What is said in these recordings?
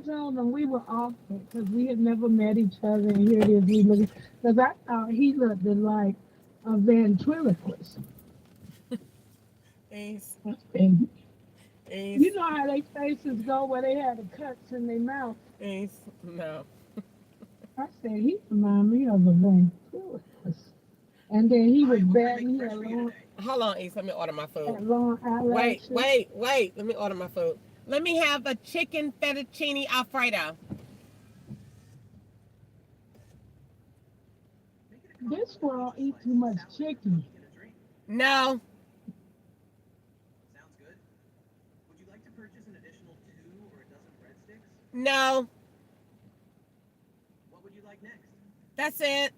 told him we were off because we had never met each other, and here it is. We look because I thought he looked like a ventriloquist. Ace, I said, you Ace, know how their faces go where they had the cuts in their mouth. Ace. No. I said he reminded me of a ventriloquist. And then he was bad, and he Hold on, Ace. Let me order my food. had long Wait, eyelashes. wait, wait. Let me order my food. Let me have a chicken fettuccine alfredo. This world eat too much chicken. No, no. That's it.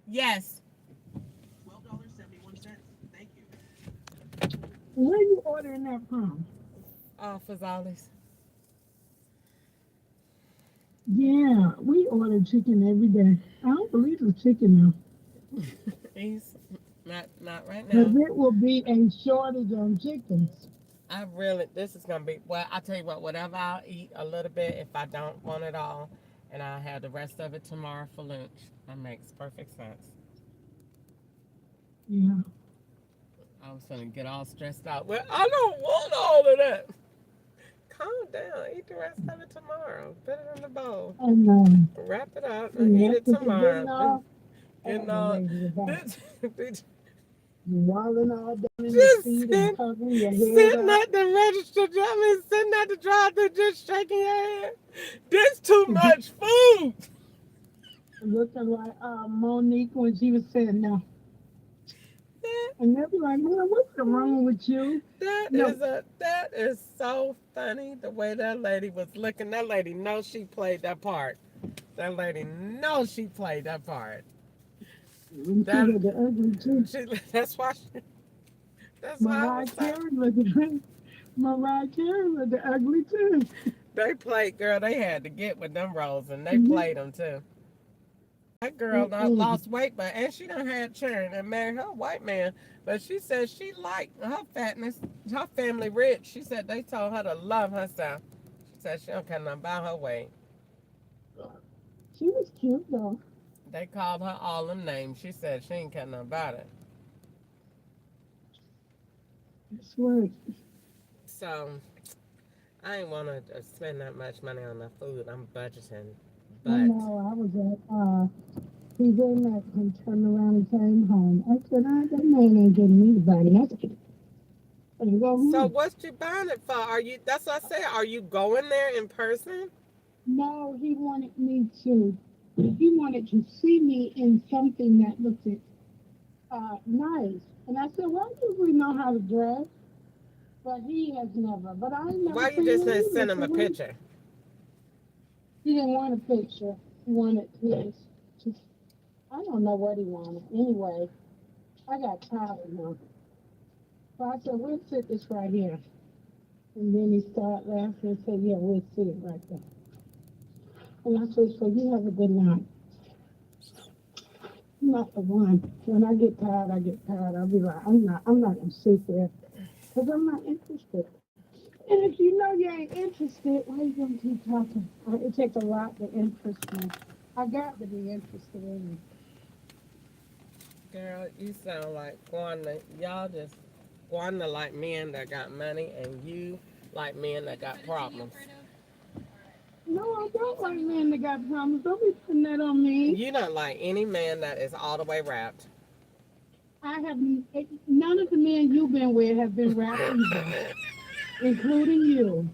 Yes. Where you ordering that from? Oh, Fazoli's. Yeah, we order chicken every day. I don't believe it's chicken now. Ace. Not right Because now. it will be a shortage on chickens. I really, this is gonna be. Well, I tell you what. Whatever I'll eat a little bit if I don't want it all, and I'll have the rest of it tomorrow for lunch. That makes perfect sense. Yeah, I was gonna get all stressed out. Well, I don't want all of that. Calm down. Eat the rest of it tomorrow. Put it in the bowl. and Wrap it up and yeah, eat it because you're getting tomorrow. all Getting all aggravated about it. this, this- You're walling all down in the just seat and sitting, covering your head sitting up. at the register, I mean, sitting at the drive-thru, just shaking your head. This too much food. Looking like Monique when she was saying no. That, And they'll be like, man, what's wrong with you? No, that is so funny. The way that lady was looking. That lady knows she played that part. That lady knows she played that part. and she That looked ugly too. she. That's why I Mariah was like, Carey looked Mariah Carey looked ugly too. they played, girl. They had to get with them roles, and they Mhm. played them too. That girl not Mm-mm. lost weight, but and she done had children and married her white man. But she said she liked her fatness. Her family rich. She said they told her to love herself. She said she don't care nothing about her weight. She was cute though. They called her all them names. She said she ain't care nothing about it. I swear. So I ain't want to spend that much money on the food. I'm budgeting, I but know I was at PJ Masks and turned around and came home. I said, that man ain't getting me the body. I said, "Better go so home." what you buying it for? Are you? That's what I said. Are you going there in person? No, he wanted me to. He wanted to see me in something that looked nice. And I said, well, I usually know how to dress, but he has never. But I ain't never Why you seen just him didn't either. send him So a picture? he didn't want a picture. He wanted his. Just, I don't know what he wanted. Anyway, I got tired of him. So I said, we'll sit this right here. And then he started laughing and said, yeah, we'll sit it right there. And I said, so you have a good night. I'm not the one. When I get tired, I get tired. I'll be like, I'm not gonna sit there because I'm not interested. And if you know you ain't interested, why you gonna keep talking? It takes a lot to interest me. I got to be interested in Girl, you sound like Wanda. Y'all just Wanda like men that got money, and you like men that got problems. you. No, I don't like men that got problems. Don't be putting that on me. You don't like any man that is all the way wrapped. I have none of the men you've been with have been wrapped either, including you.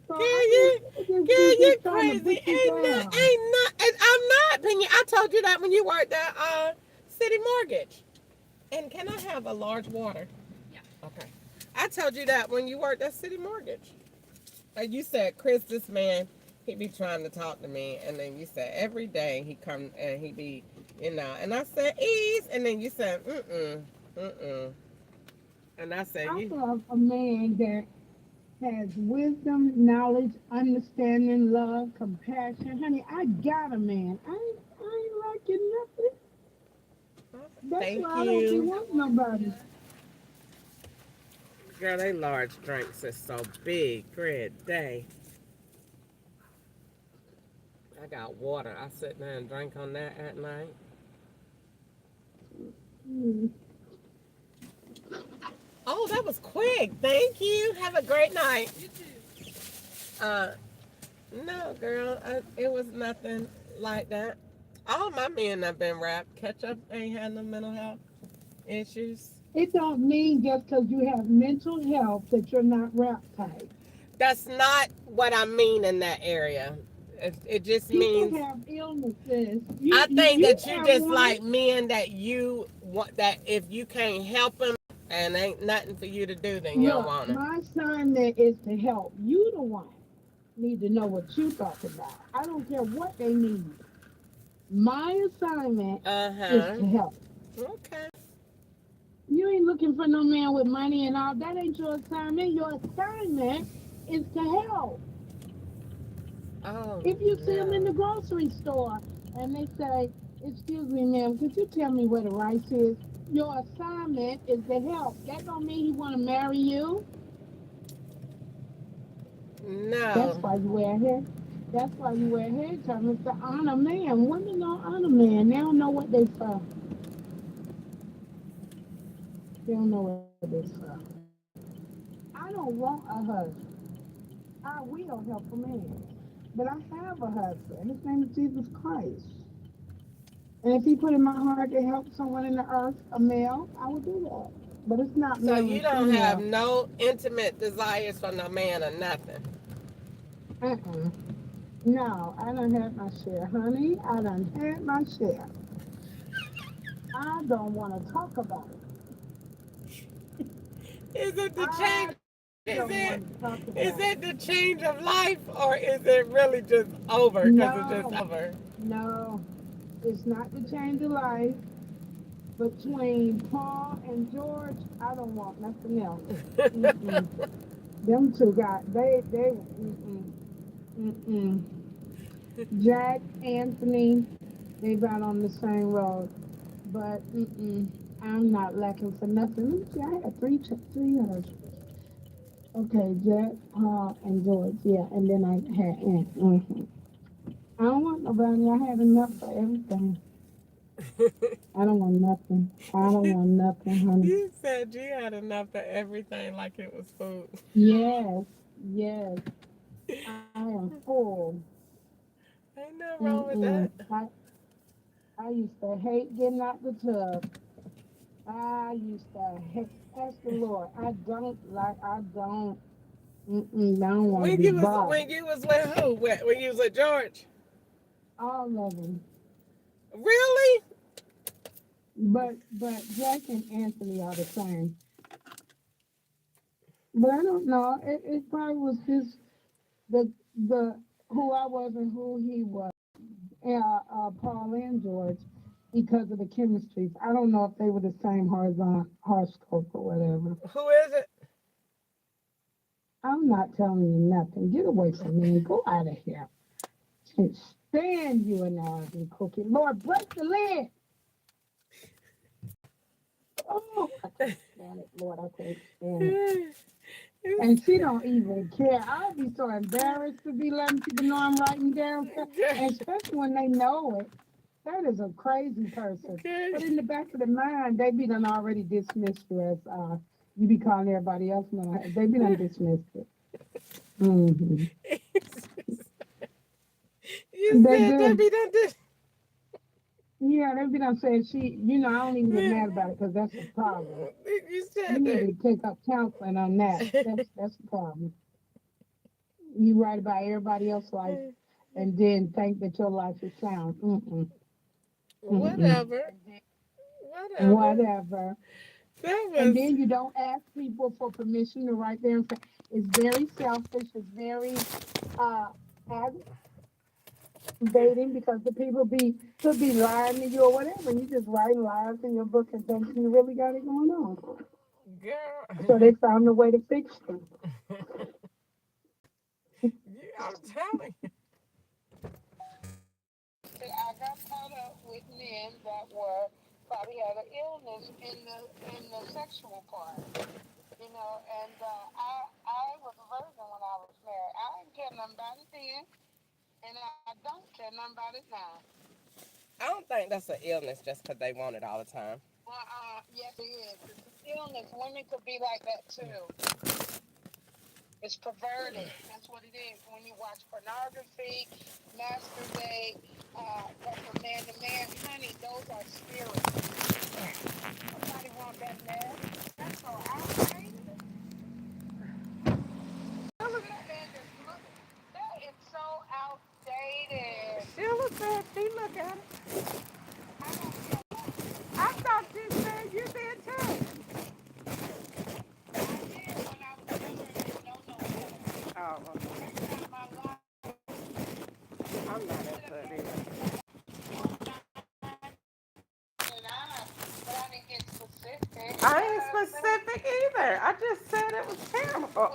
So Girl, I you, girl, you you just trying to crazy. put you down. Ain't not. I'm not opinion. I told you that when you worked at City Mortgage. And can I have a large water? Okay. I told you that when you worked at City Mortgage. You said, Chris, this man, he be trying to talk to me, and then you said every day he come and he be, and I said ease, and then you said mm, and I said I you, love a man that has wisdom, knowledge, understanding, love, compassion. Honey, I got a man. I ain't lacking nothing. That's thank why I don't be you, wanting nobody. Girl, they large drinks are so big. Great day. I got water. I sit there and drink on that at night. Mm. Oh, that was quick. Thank you. Have a great night. Uh, no, girl, it was nothing like that. All my men have been wrapped. Ketchup ain't had no mental health issues. It don't mean just because you have mental health that you're not rap type. That's not what I mean in that area. It just People means have illnesses. I think You that you have just one. like men that you want that if you can't help them and ain't nothing for you to do, then you don't Look, want them. my assignment is to help. You the one need to know what you talk about. I don't care what they need. My assignment Uh is huh. to help. Okay. You ain't looking for no man with money and all. That ain't your assignment. Your assignment is to help. Oh If you see them in no. the grocery store and they say, "Excuse me, ma'am, could you tell me where the rice is?" Your assignment is to help. That don't mean he want to marry you. That's No. why you wear hair. That's why you wear hair coverings to honor man. Women don't honor man. They don't know what they for. They don't know what they for. I don't want a husband. I will help a man. But I have a husband. His name is Jesus Christ. And if he put in my heart to help someone in the earth, a male, I would do that. But it's not So male you and don't have female. no intimate desires for no man or nothing. Uh-uh. No, I done had my share, honey. I done had my share. I don't want to talk about it. Is it the change? I Is don't it? want to talk Is about it it. the change of life, or is it really just over? Because it's just No, over. no, it's not the change of life. Between Paul and George, I don't want nothing else. Mm-mm. Them two got mm-mm, mm-mm. Jack, Anthony, they got on the same road. But I'm not lacking for nothing. Let me see, I had three husbands. Okay, Jack, Paul, and George. Yeah, and then I had Aunt. I don't want nobody. I had enough for everything. I don't want nothing. I don't want nothing, honey. You said you had enough of everything like it was food. Yes, yes, I am full. Ain't nothing wrong with that. Mm-mm. I used to hate getting out the tub. I used to hate, ask the Lord. I don't want to be bothered. When you was with who? When you was with George? All of them. Really? But Jack and Anthony are the same. But I don't know. It probably was just the who I was and who he was. Paul and George, because of the chemistries. I don't know if they were the same horizontal horoscope or whatever. Who is it? I'm not telling you nothing. Get away from me and go out of here. Can't stand you and that ugly cookie. Lord, break the lid. Oh, I can't stand it, Lord. I can't stand it. And she don't even care. I'll be so embarrassed to be letting people know I'm writing down stuff, and especially when they know it. That is a crazy person. But in the back of the mind, they be done already dismissed you as you be calling everybody else. No, they be done dismissed it. Hmm. You They said do. Debbie done this. Yeah, they be done saying I don't even get mad about it because that's a problem. You You said need that. to take up counseling on that. That's the problem. You write about everybody else's life and then think that your life is sound. Mm-mm, mm-mm. Whatever. Whatever. Whatever. That And was then you don't ask people for permission to write there and say it's very selfish, it's very uh aggravating because the people could be lying to you or whatever, and you just write lies in your book and think you really got it going on. So girl. they found a way to fix it. I'm telling you. I got caught up with men that were probably had an illness in the sexual part. I was a virgin when I was married. I didn't care nothing about it then, and I don't care nothing about it now. I don't think that's an illness just because they want it all the time. Yes, it is. It's an illness. Women could be like that too. It's perverted. That's what it is. When you watch pornography, masturbate, go from man to man, honey, those are spirits. Nobody want that mess. That's so outdated. Man, just look. That is so outdated. Sheila said she look at it. I don't care what. I thought she said you did too. I did when I was younger and didn't know no better. Oh, well, First time in my life, I'm not could have into it been either. one night and but I didn't get specific. I ain't specific either. I just said it was terrible. Well,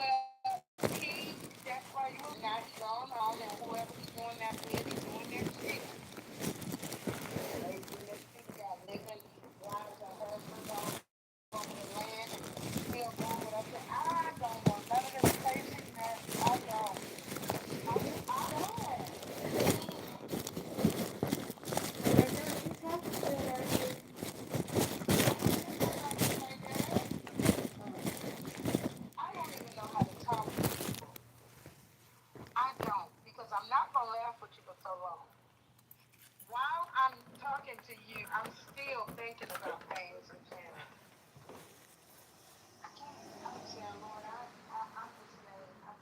that's why you was not going on, and whoever he's doing that with, he's doing their shit. Lazy got living lives of husbands all over the land and still doing what I said. I don't want none of this crazy mess. I don't. I don't. I don't even know how to say that. I don't even know how to talk to people. I don't, because I'm not gonna laugh with you for so long. While I'm talking to you, I'm still thinking about things and things. I'm saying, Lord, I'm just saying, I'm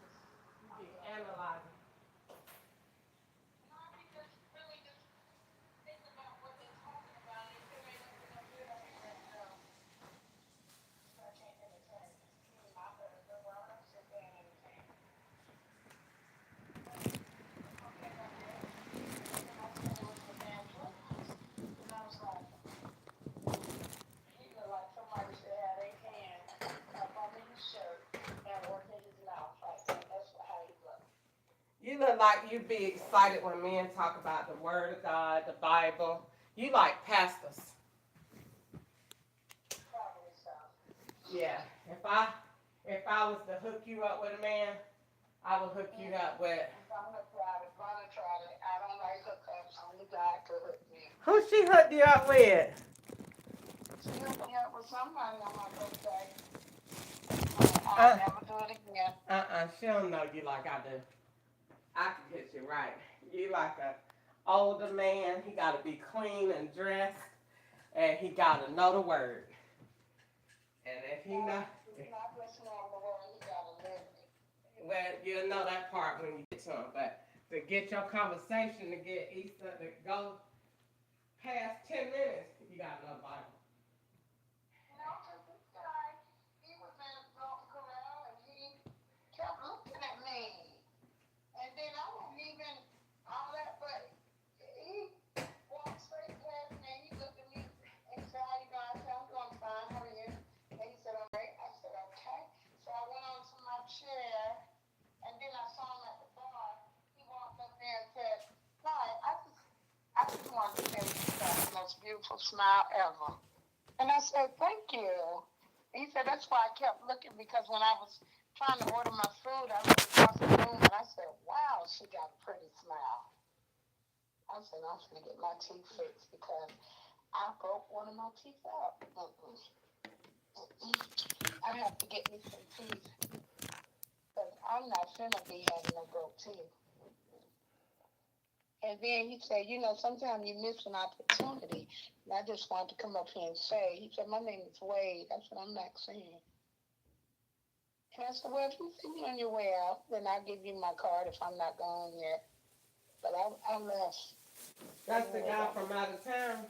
You just, analyzing. I be just really just thinking about what they're talking about, and if there ain't nothing up here, I be ready to go. So I can't entertain it. I better go out and sit there and entertain it. Okay, I guess. And then I said it was the damn clothes. And I was like, he looked like somebody should have their hand up under his shirt and working his mouth like that. That's how he looked. You look like you be excited when men talk about the Word of God, the Bible. You like pastors. Probably so. Yeah. If I was to hook you up with a man, I would hook you up with. I'm gonna try it. Gonna try it. I don't like hookups. Only God could hook me. Who she hooked you up with? She hooked me up with somebody on my birthday. I'll Uh, never do it again. She don't know you like I do. I can get you right. You like a older man. He got to be clean and dressed, and he got to know the word. And if he not, Not listening on the word, he gotta live it. well, you'll know that part when you get to him. But to get your conversation to get Easter to go past 10 minutes, you got to know the Bible. Because this guy, he was in a golf corral and he kept looking at me. And then I wasn't even all that, but he walked straight past me and he looked at me and he said, "How you doing?" I said, "I'm doing fine. How are you?" And he said, "All right." I said, "Okay." So I went on to my chair and then I saw him at the bar. He walked up there and said, "Hi, I just wanted to tell you you got the most beautiful smile ever." And I said, "Thank you." He said, "That's why I kept looking because when I was trying to order my food, I looked across the room and I said, wow, she got a pretty smile." I said, "I'm going to get my teeth fixed because I broke one of my teeth out. I have to get me some teeth because I'm not finna be having no broke teeth." And then he said, "Sometimes you miss an opportunity." And I just wanted to come up here and say, he said, "My name is Wade." I said, "I'm Maxine." And I said, "Well, if you see me on your way out, then I'll give you my card if I'm not gone yet." But I left. That's the guy from out of town.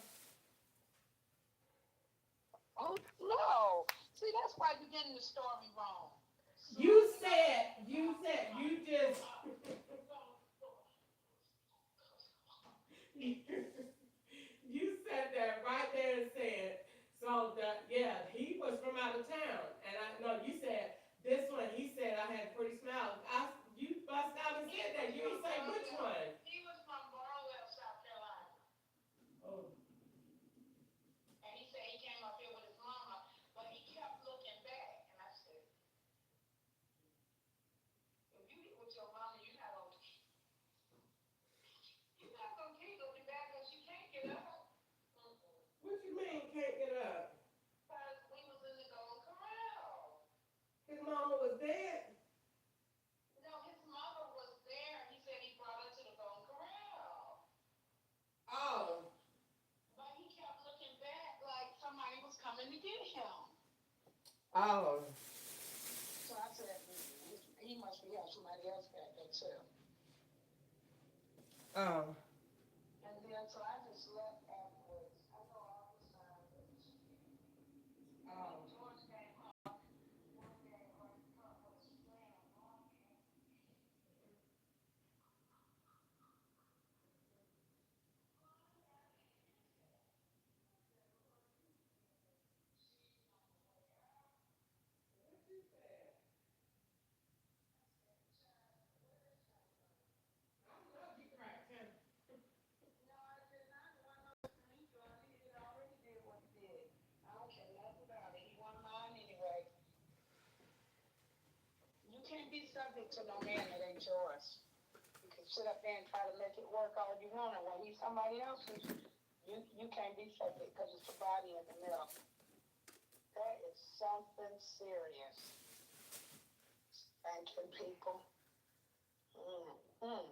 Oh, no. See, that's why you're getting the story wrong. You just, you said that right there and said, so that, yeah, he was from out of town. And I know you said, this one, he said I had a pretty smile. You bust out and said that. You didn't say which one. He was from Burwell, South Carolina. Oh. And he said he came up here with his mama, but he kept looking back. And I said, Oh. Oh. Oh.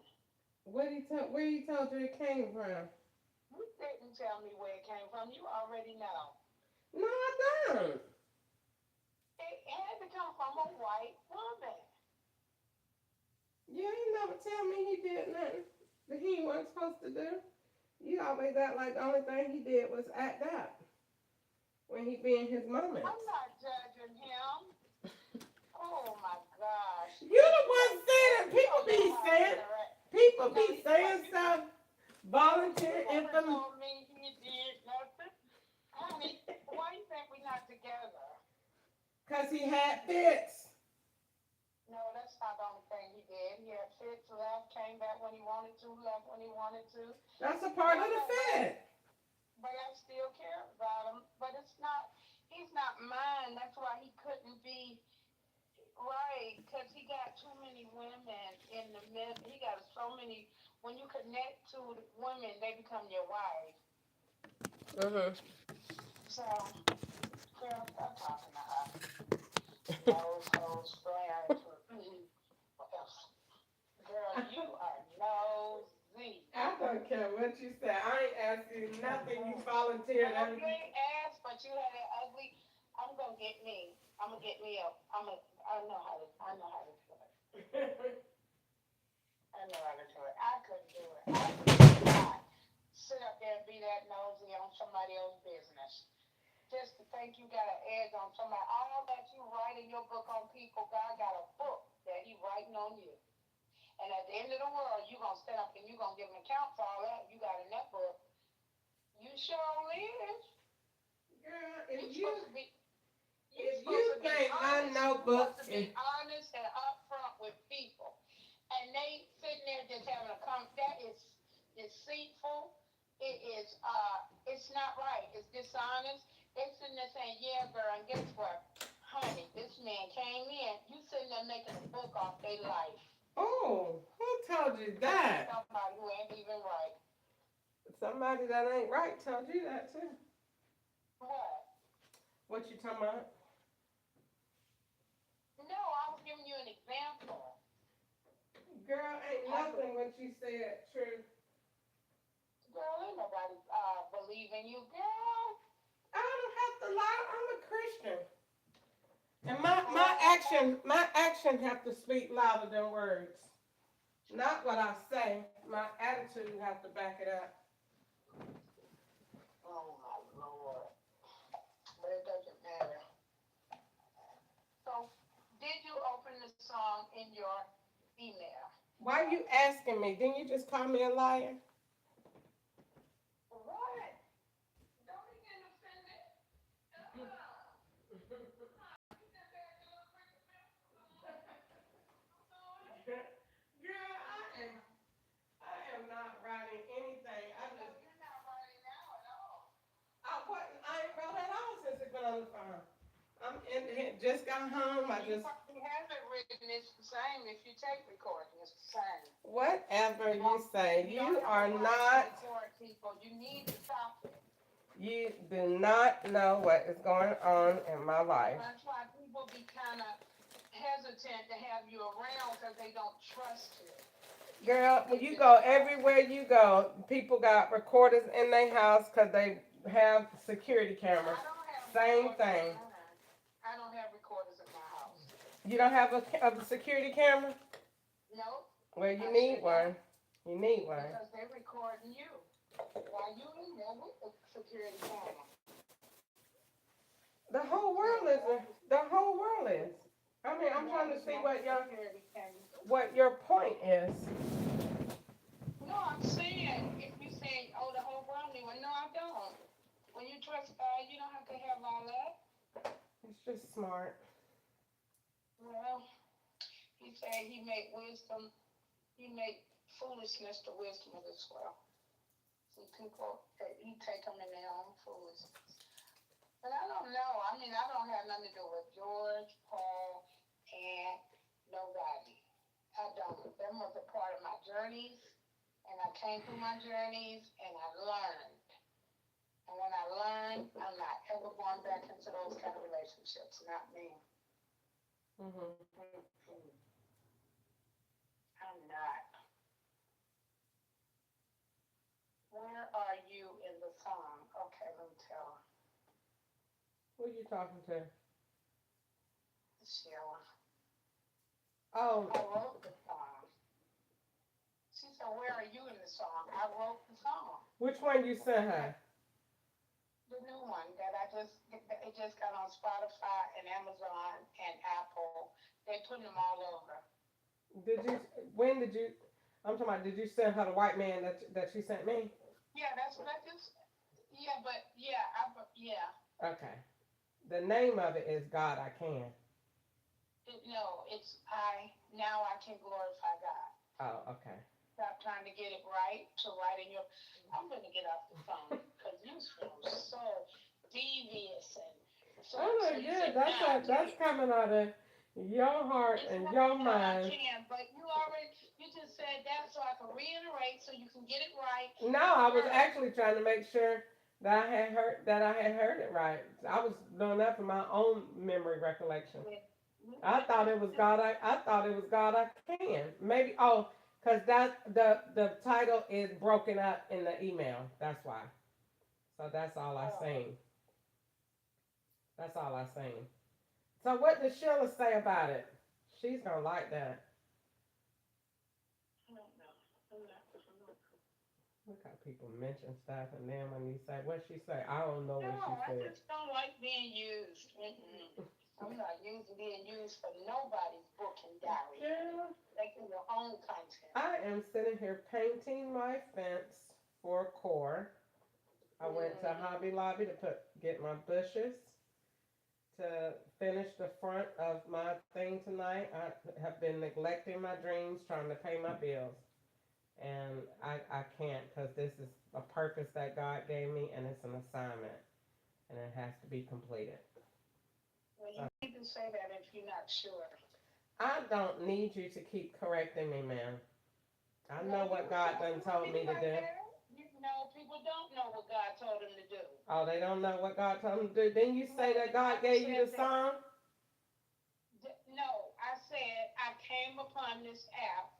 Where he told you it came from? No, I don't. Yeah, he never tell me he did nothing that he wasn't supposed to do. You always act like the only thing he did was act up when he be in his moments. You the one saying it. People be saying stuff, volunteer information. Cause he had fits. That's a part of the fit. Uh-huh. I don't care what you say. I ain't asking you nothing. You volunteered everything. Girl, if you think my notebook is oh, who told you that? Somebody that ain't right told you that too. What you talking about? Girl, ain't nothing what you said true. I don't have to lie. I'm a Christian. And my action have to speak louder than words. Not what I say. My attitude have to back it up. Why you asking me? Didn't you just call me a liar? Girl, I am not writing anything. I ain't wrote at all since it's been on the phone. I'm in here, just got home. Whatever you say, you are not. You do not know what is going on in my life. Girl, when you go everywhere you go, people got recorders in their house because they have security cameras. Same thing. I don't have recorders in my house. You don't have a security camera? Nope. Well, you need one. You need one. Because they're recording you. While you in there with the security camera. The whole world is. The whole world is. I mean, I'm trying to see what your point is. No, I'm saying, if you say, oh, the whole world knew it. No, I don't. When you trust God, you don't have to have all that. It's just smart. Well, he said he made wisdom, he made foolishness to wisdom as well. Some people, he take them in their own foolishness. But I don't know. I mean, I don't have nothing to do with George, Paul, and nobody. I don't. That was a part of my journeys, and I came through my journeys, and I learned. And when I learned, I'm not ever going back into those kind of relationships. Not me. Mhm. I'm not. Where are you in the song? Okay, let me tell Who are you talking to? Sheila. Oh. I wrote the song. She said, where are you in the song? I wrote the song. Which one you sent her? The new one that it just got on Spotify and Amazon and Apple. They're putting them all over. Did you? When did you? I'm talking about. Did you send her the white man that she sent me? Yeah, that's what I just. Yeah, but yeah. Okay. The name of it is God I Can. No, it's now I can glorify God. Oh, okay. Stop trying to get it right to write in your. I'm gonna get off the phone because you sound so devious and so. Oh my God, that's coming out of your heart and your mind. I can, but you just said that so I can reiterate so you can get it right. No, I was actually trying to make sure that I had heard it right. I was doing that for my own memory recollection. I thought it was God. I thought it was God I Can. Maybe because that the title is broken up in the email. That's why. So that's all I seen. That's all I seen. So what does Sheila say about it? She's gonna like that. I don't know. Look how people mention stuff, and then when you say what she say, I don't know what she No, said. I just don't like being used. I'm not being used for nobody's book and diary. Yeah. Making your own content. I am sitting here painting my fence for core. I went to Hobby Lobby to get my bushes to finish the front of my thing tonight. I have been neglecting my dreams, trying to pay my bills. And I can't because this is a purpose that God gave me and it's an assignment and it has to be completed. Well, you need to say that if you're not sure. I don't need you to keep correcting me, ma'am. I know what God done told me to do. People don't know what God told them to do. Oh, they don't know what God told them to do. Didn't you say that God gave you the song? No, I said I came upon this app.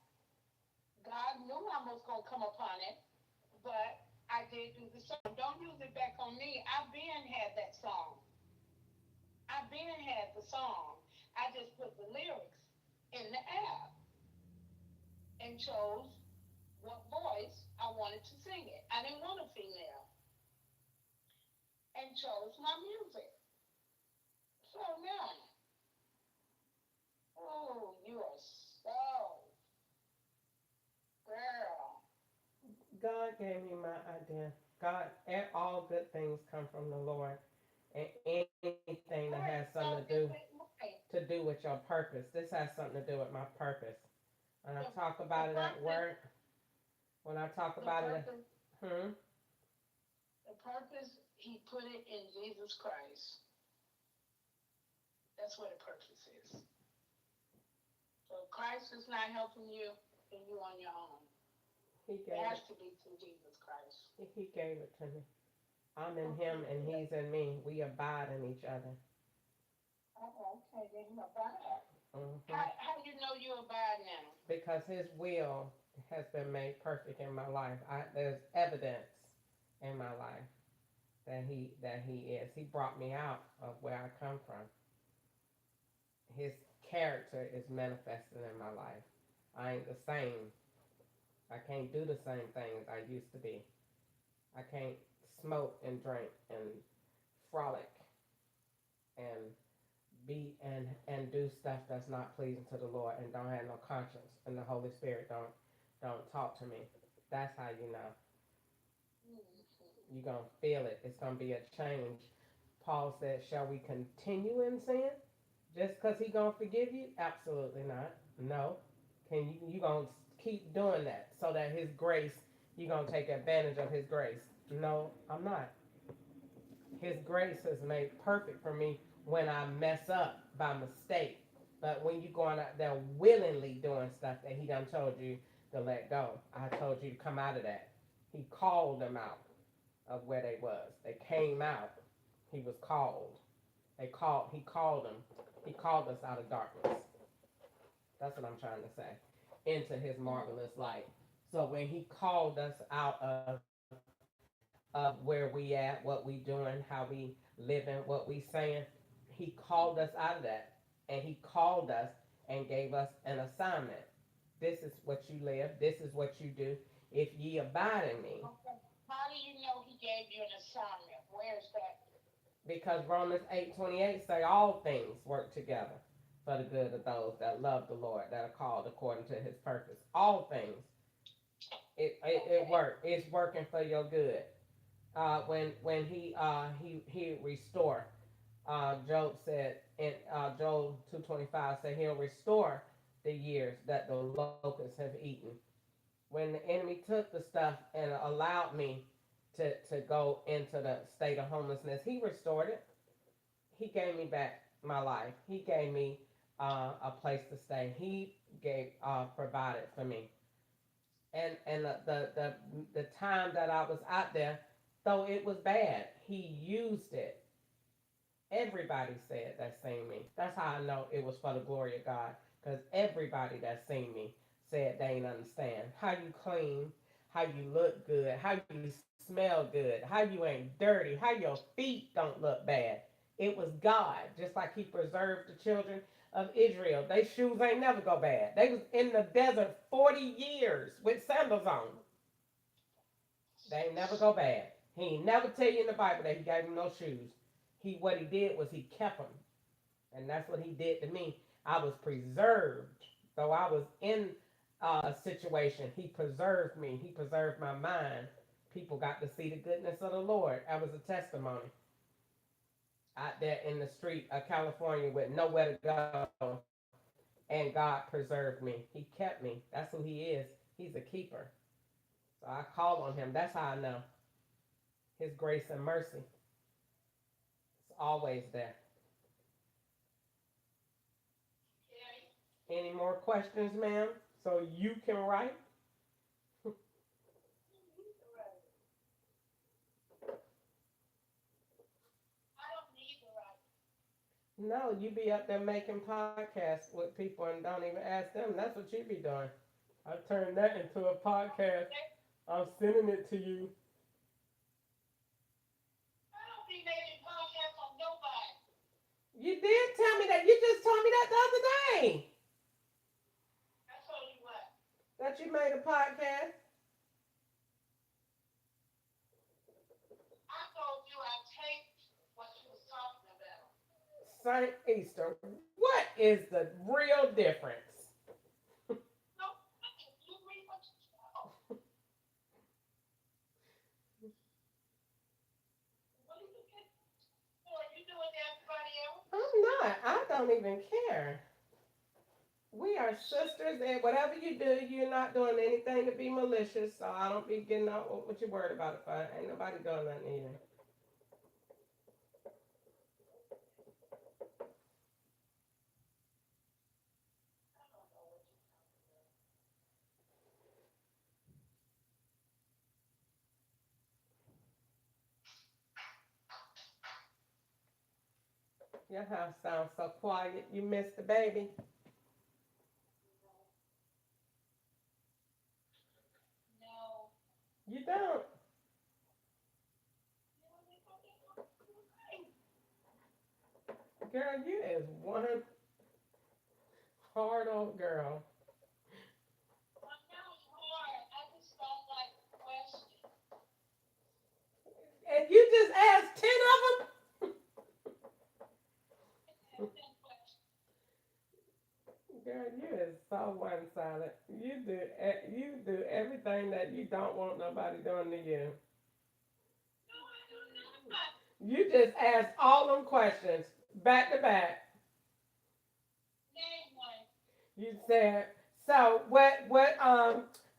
God knew I was going to come upon it, but I did do the song. Don't use it back on me. I've been had that song. I've been had the song. I just put the lyrics in the app and chose what voice I wanted to sing it. I didn't want a female. And chose my music. So now, oh, you are so, girl. God gave me my idea. God, all good things come from the Lord. And anything that has something to do with your purpose. This has something to do with my purpose. When I talk about it at work, when I talk about it, the purpose, he put it in Jesus Christ. That's what the purpose is. So if Christ is not helping you, then you on your own. It has to be through Jesus Christ. He gave it to me. I'm in him and he's in me. We abide in each other. Oh, okay, then you abide. Mm-hmm. How do you know you abide now? Because his will has been made perfect in my life. There's evidence in my life that he is. He brought me out of where I come from. His character is manifested in my life. I ain't the same. I can't do the same things I used to be. I can't smoke and drink and frolic and and do stuff that's not pleasing to the Lord and don't have no conscience and the Holy Spirit don't talk to me. That's how you know. You're gonna feel it. It's gonna be a change. Paul said, "Shall we continue in sin just because he gonna forgive you? Absolutely not. No. Can you gonna keep doing that so that his grace you gonna take advantage of his grace? No, I'm not. His grace is made perfect for me when I mess up by mistake. But when you going out there willingly doing stuff that he done told you to let go, I told you to come out of that. He called them out of where they was. They came out. He was called. He called them. He called us out of darkness. That's what I'm trying to say. Into his marvelous light. So when he called us out of where we at, what we doing, how we living, what we saying, he called us out of that. And he called us and gave us an assignment. This is what you live. This is what you do. If ye abide in me. How do you know he gave you an assignment? Where's that? Because Romans 8:28 say all things work together for the good of those that love the Lord, that are called according to his purpose. All things. It work. It's working for your good. When he restore. Job said in Job 2:25 said he'll restore the years that the locusts have eaten. When the enemy took the stuff and allowed me to go into the state of homelessness, he restored it. He gave me back my life. He gave me a place to stay. He gave provided for me. And the time that I was out there, though it was bad, he used it. Everybody said that seen me. That's how I know it was for the glory of God. Because everybody that seen me said they ain't understand how you clean, how you look good, how you smell good, how you ain't dirty, how your feet don't look bad. It was God, just like he preserved the children of Israel. They shoes ain't never go bad. They was in the desert 40 years with sandals on. They ain't never go bad. He ain't never tell you in the Bible that he gave them no shoes. What he did was he kept them. And that's what he did to me. I was preserved. Though I was in a situation, he preserved me. He preserved my mind. People got to see the goodness of the Lord. That was a testimony. Out there in the street of California with nowhere to go. And God preserved me. He kept me. That's who he is. He's a keeper. So I call on him. That's how I know. His grace and mercy. It's always there. Any more questions, ma'am? So you can write? No, you be up there making podcasts with people and don't even ask them. That's what you be doing. I turned that into a podcast. I'm sending it to you. I don't be making podcasts on nobody. You did tell me that. You just told me that the other day. I told you what? That you made a podcast. I told you I taped what you was talking about. Saint Easter. What is the real difference? No, you read what you tell. What are you getting for? You doing to everybody else? I'm not. I don't even care. We are sisters, and whatever you do, you're not doing anything to be malicious. So I don't be getting out what you worried about it for. Ain't nobody doing nothing either. Your house sounds so quiet. You missed the baby. No. You don't. Girl, you is one hard old girl. I know it's hard. I just don't like questions. And you just asked 10 of them? Asking questions. Girl, you is so one-sided. You do everything that you don't want nobody doing to you. No, I do not. You just asked all them questions back to back. Name one. You said, so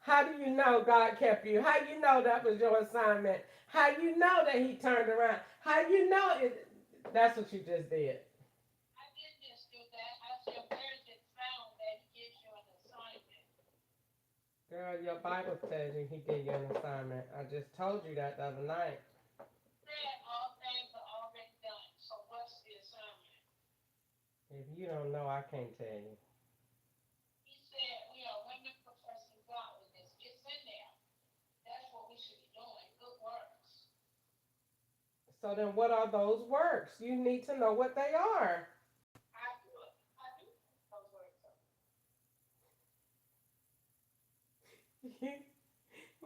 how do you know God kept you? How you know that was your assignment? How you know that he turned around? How you know it? That's what you just did. I did just do that. I said, where's it found that he gives you an assignment? Girl, your Bible tells you he gave you an assignment. I just told you that the other night. Said all things are already done. So what's the assignment? If you don't know, I can't tell you. He said we are women professing godliness. It's in there. That's what we should be doing. Good works. So then what are those works? You need to know what they are. I do it. I do those works.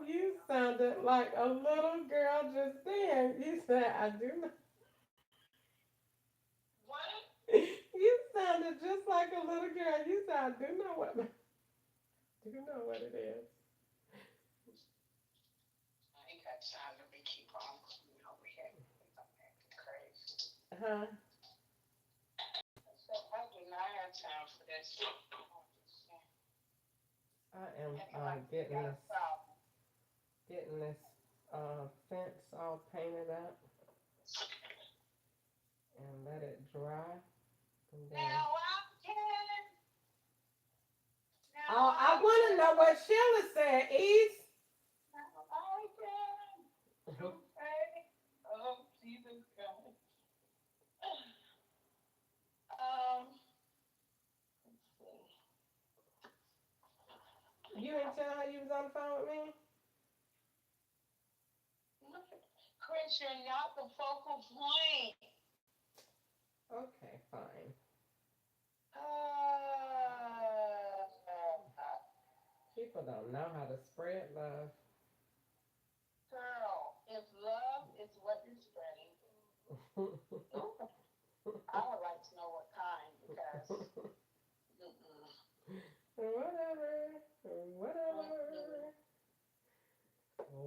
You sounded like a little girl just then. You said, I do know. What? You sounded just like a little girl. You said, I do know what it is. I ain't got time to be keep on coming over here. I'm acting crazy. Huh? I said, I do not have time for this. I am Acting like you getting got a this problem. fence all painted up and let it dry. And then Now I can. Now oh, I I want to can. know what Sheila said, East. Now I can. Okay. Oh, Jesus Christ. Let's see. You didn't tell her you was on the phone with me? Chris, you're not the focal point. Okay, fine. People don't know how to spread love. Girl, if love is what you're spreading, I would like to know what kind because. Mm-mm. Whatever. Mm-mm.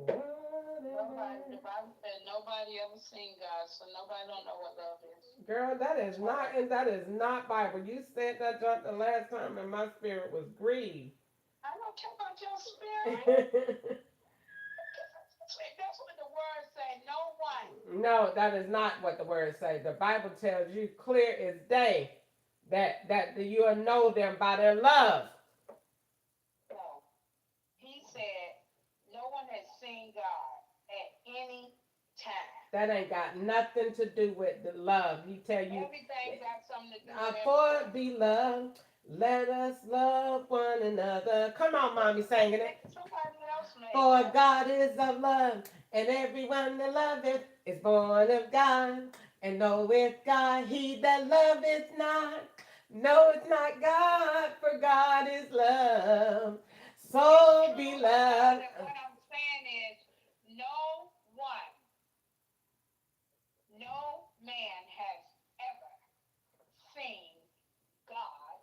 Nobody, the Whatever. Bible said nobody ever seen God, so nobody don't know what love is. Girl, that is not Bible. You said that junk the last time and my spirit was grieved. I don't care about your spirit. That's what the word say. No one. No, that is not what the word says. The Bible tells you clear as day that you'll know them by their love. So he said no one has seen God at any time. That ain't got nothing to do with the love. He tell you, Everything got something to do with for everything. beloved, let us love one another. Come on, mommy, singing it. Somebody else made For that. God is of love, and everyone that loveth is born of God. And knoweth God, he that loveth not, knoweth not God, for God is love. So True, beloved. but what I'm saying is no one, no man has ever seen God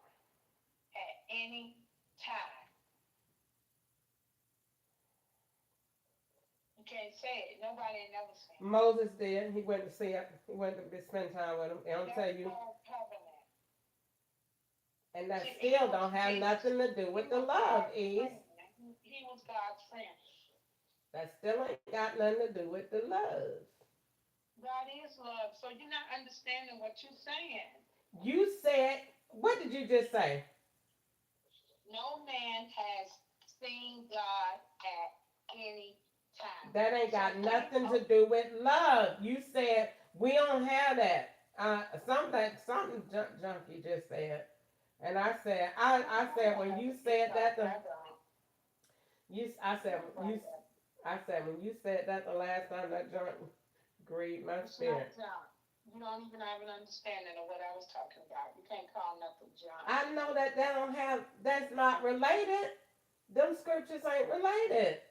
at any time. You can't say it. Nobody ain't never seen it. Moses did. He went to see it. He went to spend time with him. And I'll tell That's you, called covenant. and that See, still don't have nothing to do with the love, is. He was God's friend. That still ain't got nothing to do with the love. God is love. So you're not understanding what you're saying. You said, what did you just say? No man has seen God at any time. That ain't got nothing to do with love. You said we don't have that. Something junkie just said, and I said when you said that I said when you said that the last time that junk grieved my spirit. You don't even have an understanding of what I was talking about. You can't call nothing John. I know that they don't have, that's not related. Them scriptures ain't related.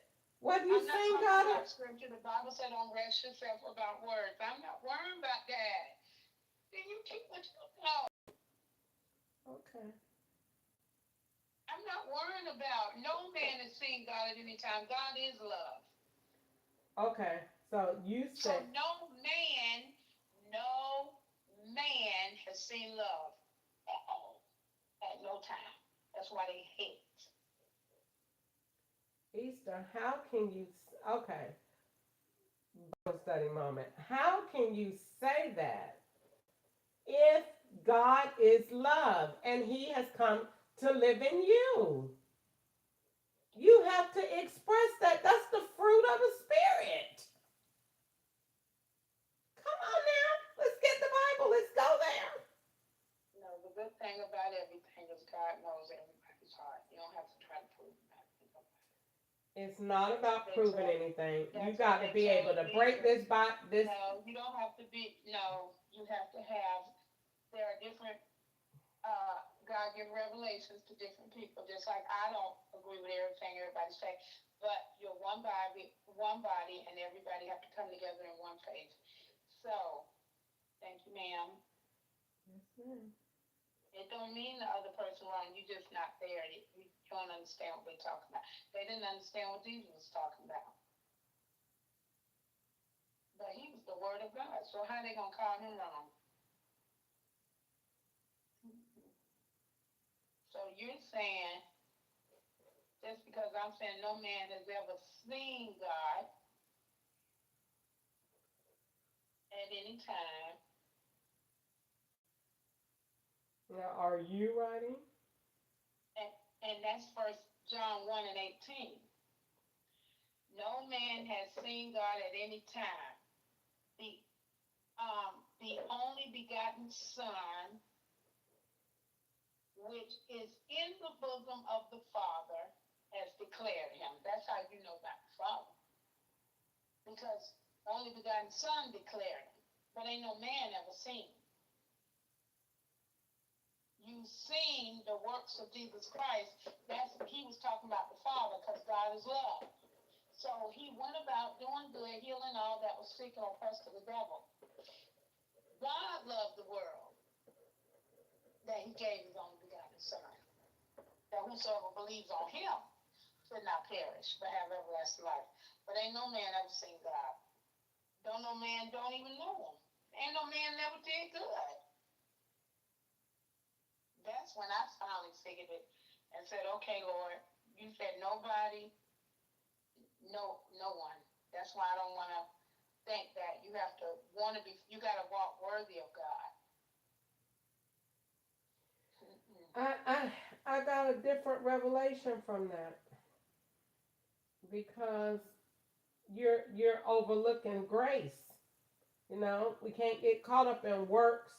Whether you I'm not sing talking God about scripture. The Bible said don't rest yourself about words. I'm not worrying about that. Then you keep what you know. or. Okay. I'm not worrying about no man has seen God at any time. God is love. Okay. So you So said, no man has seen love at all, at no time. That's why they hate. Easter, how can you, okay, Bible study moment. How can you say that if God is love and he has come to live in you? You have to express that. That's the fruit of the Spirit. Come on now. Let's get the Bible. Let's go there. No, the good thing about everything is God knows everybody's heart. You don't have to try to prove nothing. It's not about They proving told, anything. You that's what got to they be able told to break Jesus. this by this. No, you don't have to be. No, you have to have. There are different God-given revelations to different people. Just like I don't agree with everything everybody say, but you're one body, and everybody have to come together in one faith. So, thank you, ma'am. Yes, ma'am. It don't mean the other person wrong. You just not there. You don't understand what we're talking about. They didn't understand what Jesus was talking about. But he was the word of God. So how they gonna call him wrong? So you're saying just because I'm saying no man has ever seen God at any time, Now, are you writing? and, and that's First John 1:18. No man has seen God at any time. The the only begotten Son, which is in the bosom of the Father, has declared him. That's how you know about the Father. Because the only begotten Son declared him. But ain't no man ever seen him. You've seen the works of Jesus Christ. That's he was talking about the Father, because God is love. So he went about doing good, healing all that was sick and oppressed of the devil. God loved the world that he gave his only begotten Son, that whosoever believes on him should not perish, but have everlasting life. But ain't no man ever seen God. Don't no man don't even know him. Ain't no man never did good. That's when I finally figured it and said, okay, Lord, you said nobody, no one. That's why I don't want to think that you have to want to be, you got to walk worthy of God. I got a different revelation from that because you're overlooking grace. You know, we can't get caught up in works.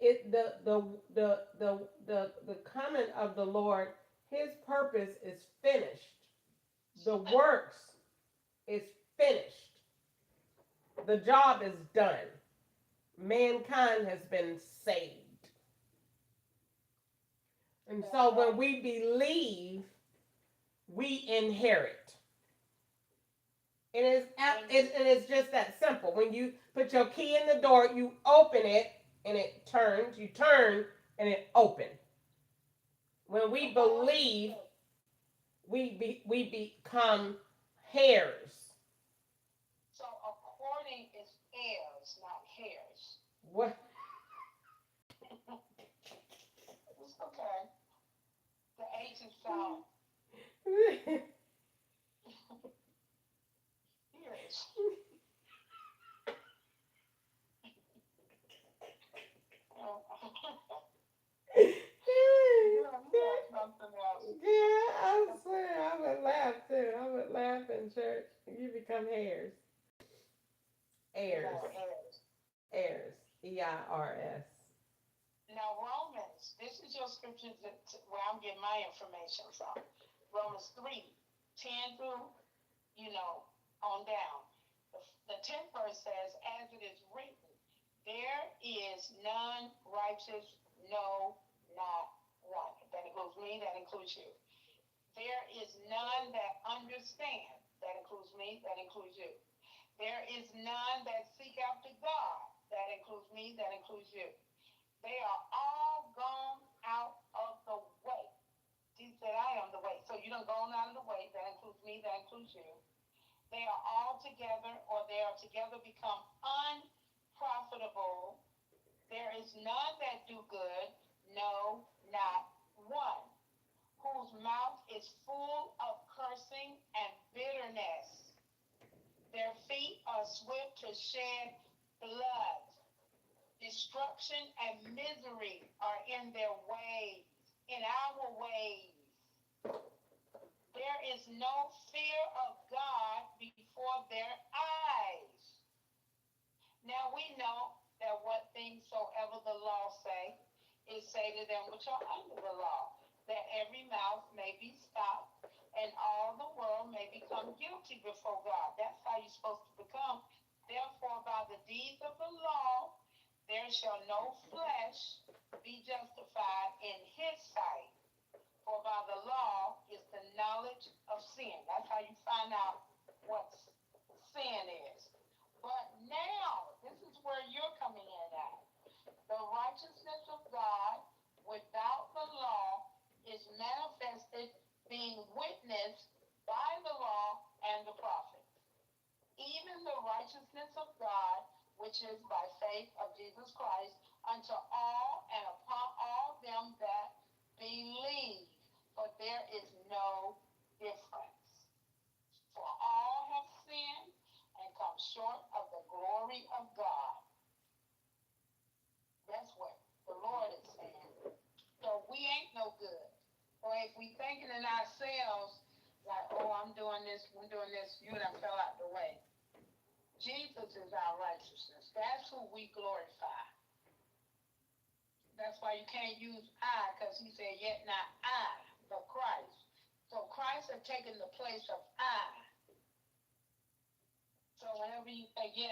It the coming of the Lord, his purpose is finished. The works is finished. The job is done. Mankind has been saved. And so when we believe, we inherit. It is just that simple. When you put your key in the door, you open it and it turns. You turn and it opens. When we believe, we become heirs. So according is heirs, not hairs. What? It's okay. The H is silent. Ears. Something else. Yeah, I swear I would laugh too. I would laugh in church. You become heirs. Heirs. No, heirs. Heirs. EIRS. Now, Romans, this is your scripture where I'm getting my information from. Romans 3:10 through, on down. The 10th verse says, as it is written, There is none righteous, no, not one. That includes me, that includes you. There is none that understand. That includes me, that includes you. There is none that seek after God. That includes me, that includes you. They are all gone out of the way. Jesus said, I am the way. So you don't go on out of the way. That includes me, that includes you. They are all together, or they are together become unprofitable. There is none that do good, no, not one. Whose mouth is full of cursing and bitterness. Their feet are swift to shed blood. Destruction and misery are in their ways, in our ways. There is no fear of God before their eyes. Now we know that what things soever the law say, is say to them which are under the law, that every mouth may be stopped, and all the world may become guilty before God. That's how you're supposed to become. Therefore, by the deeds of the law, there shall no flesh be justified in his sight. For by the law is the knowledge of sin. That's how you find out what sin is. But now, this is where you're coming in at. The righteousness of God without the law is manifested, being witnessed by the law and the prophets. Even the righteousness of God, which is by faith of Jesus Christ, unto all and upon all them that believe. For there is no difference. For all have sinned and come short of the glory of God. That's what the Lord is saying. So we ain't no good. Or if we thinking in ourselves, like, oh, I'm doing this, you done fell out the way. Jesus is our righteousness. That's who we glorify. That's why you can't use I, because he said, yet not I, but Christ. So Christ has taken the place of I. So whenever you say, yeah,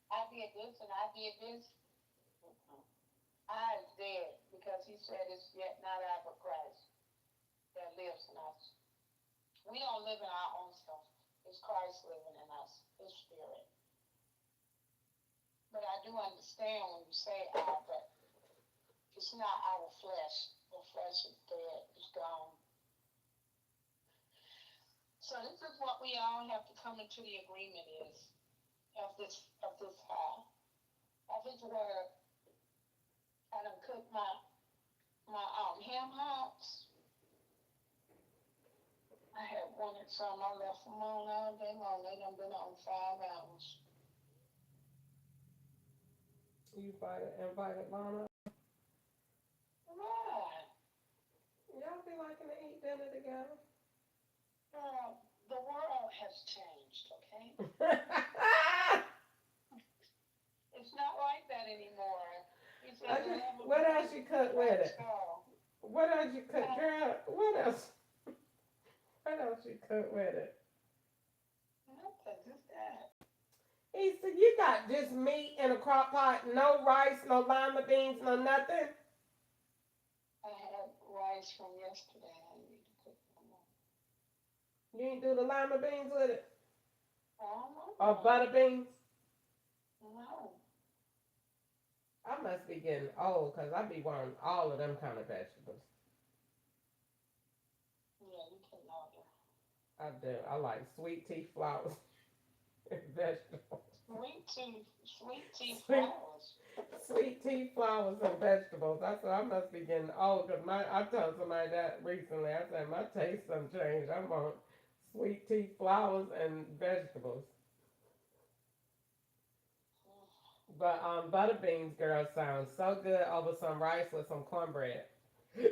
I did this and I did this, I is dead, because he said it's yet not I, but Christ that lives in us. We don't live in our own stuff. It's Christ living in us, his spirit. But I do understand when you say I, but it's not our flesh. The flesh is dead, it's gone. So this is what we all have to come into the agreement is of this high, of his word. I done cooked my ham hocks. I had wanted some. I left them on all day long. They done been on 5 hours. You invited Lana. Right. Y'all be liking to eat dinner together. The world has changed, okay? It's not like that anymore. He said, Okay. What else you cook with it? What else you cook, girl? What else? What else you cook with it? Nothing, just that. He said, you got just meat in a crock pot, no rice, no lima beans, no nothing? I had rice from yesterday. I need to cook more. You ain't do the lima beans with it? Oh, Or butter beans? no. I must be getting old because I be wanting all of them kind of vegetables. Yeah, you can order. I do. I like sweet tea flowers and vegetables. Sweet tea flowers. Sweet tea flowers and vegetables. I said I must be getting old because I told somebody that recently. I said my taste done changed. I want sweet tea flowers and vegetables. But butter beans, girl, sounds so good over some rice with some cornbread. Yeah.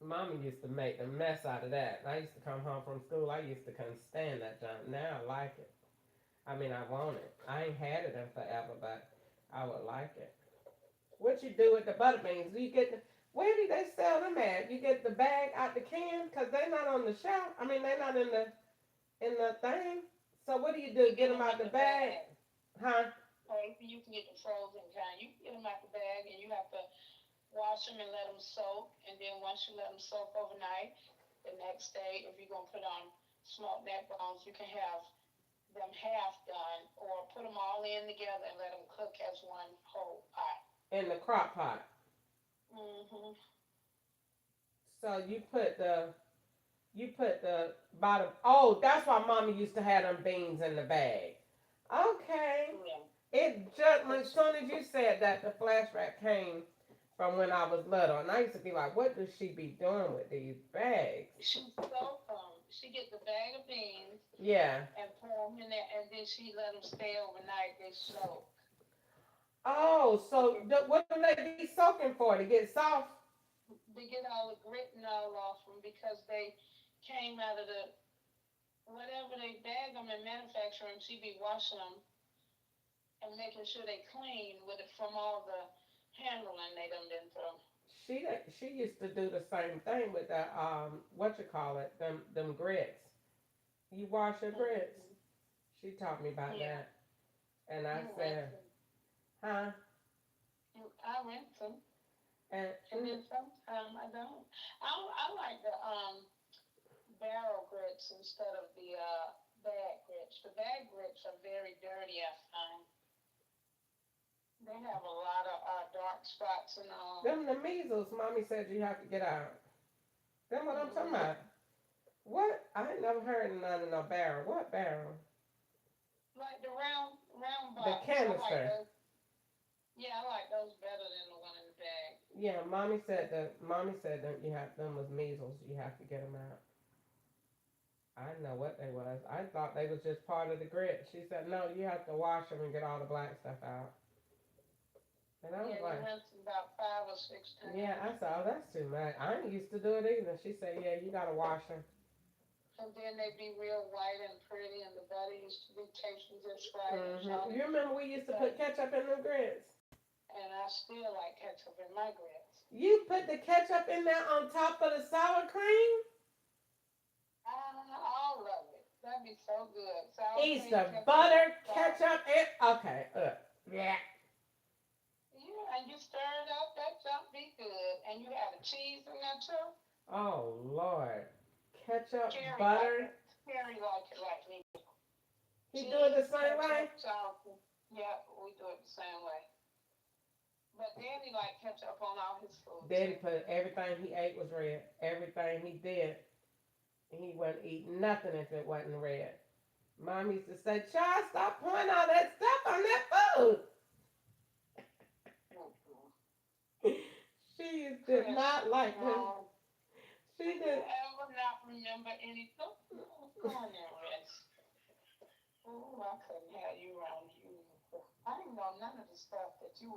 Mama used to make a mess out of that. I used to come home from school. I used to couldn't stand that junk. Now I like it. I mean, I want it. I ain't had it in forever, but I would like it. What you do with the butter beans? Do you get the, where do they sell them at? You get the bag out the can because they're not on the shelf. I mean, they're not in the thing. So what do you do? Get them out the bag, huh? once you let them soak overnight, the next day, if you're gonna put on smoked neck bones, you can have them half done, or put them all in together and let them cook as one whole pot. In the crock pot. Mhm. So you put the bottom. Oh, that's why Mommy used to have them beans in the bag. Okay. Yeah. It just as soon as you said that, the flashback came from when I was little, and I used to be like, "What does she be doing with these bags?" She soak them. She get the bag of beans Yeah. and pour them in there, and then she let them stay overnight. They soak. Oh, so what do they be soaking for? To get soft? They get all the grit and all off them because they came out of the whatever they bag them and manufacture them. She be washing them and making sure they clean with it from all the handling they done been through. She used to do the same thing with the what you call it, them grits. You wash your grits. Mm-hmm. She taught me about Yeah, that, and I you rinse said, them. huh? I rinse them, And and then sometimes I don't. I like the barrel grits instead of the bag grits. The bag grits are very dirty. I find they have a lot of dark spots and all. them the measles. Mommy said you have to get out. Them what I'm talking Mm-hmm. about. What? I ain't never heard of none of no barrel. What barrel? Like the round The box. I like canister. those. Yeah, I like those better than the one in the bag. Yeah, mommy said that you have them was measles. You have to get them out. I didn't know what they was. I thought they was just part of the grit. She said no, you have to wash them and get all the black stuff out. And I was Yeah, you like, rinse them about 5 or 6 yeah. times. I said, oh, that's too much. I ain't used to do it either. She said, yeah, you gotta wash them. And then they be real white and pretty, and the butter used to be tasting just right and You shiny. remember we used to But, put ketchup in them grits? and I still like ketchup in my grits. You put the ketchup in there on top of the sour cream? All of it. That'd be so good. Sour cream, Easter ketchup, butter, salt. ketchup, and okay. Yeah. Yeah, and you stir it up, that junk be good. And you have the cheese in there too. Oh Lord. Ketchup, Carrie like butter. it. Carrie like it like me. He do it the Cheese, same way. ketchup, sour cream. Yeah, we do it the same way. But Daddy like ketchup on all his food Daddy too. put everything he ate was red. Everything he did, he wouldn't eat nothing if it wasn't red. Mom used to say, "Child, stop pouring all that stuff on that food." Mm-hmm. She did Chris, not like him. no. Do She you did. ever not remember anything? Go on there, Rest. Oh, I couldn't have you around you. I didn't know none of the stuff that you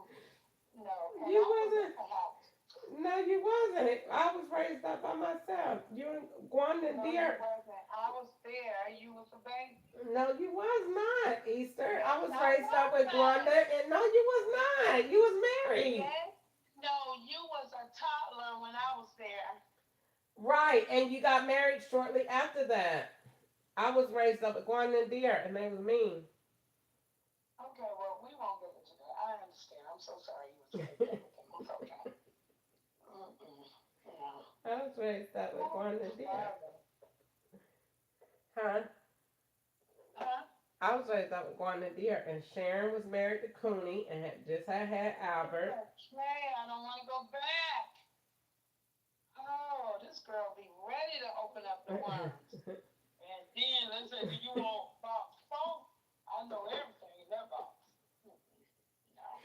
know, and You I was at wasn't. the house. No, you wasn't. I was raised up by myself. You and Gwanda No, you dear. wasn't. I was there. You was a baby. No, you was not, Easter. I Yes, was I raised up was with Gwanda, not. and no, you was not. You was married. Yes. No, you was a toddler when I was there. Right, and you got married shortly after that. I was raised up with Gwanda and Deer, and they was mean. Okay, well, we won't get into that. I understand. I'm so sorry you was raised up with them. It's okay. Mm-mm. No. I was raised up with Oh, Gwanda and Deer. Father. Huh? Huh? I was raised up with Gwanda and Deer, and Sharon was married to Cooney and had Albert. Okay, I don't want to go back. Oh, this girl be ready to open up the worms. And then let's say, do you want box four? I know everything in that box. No,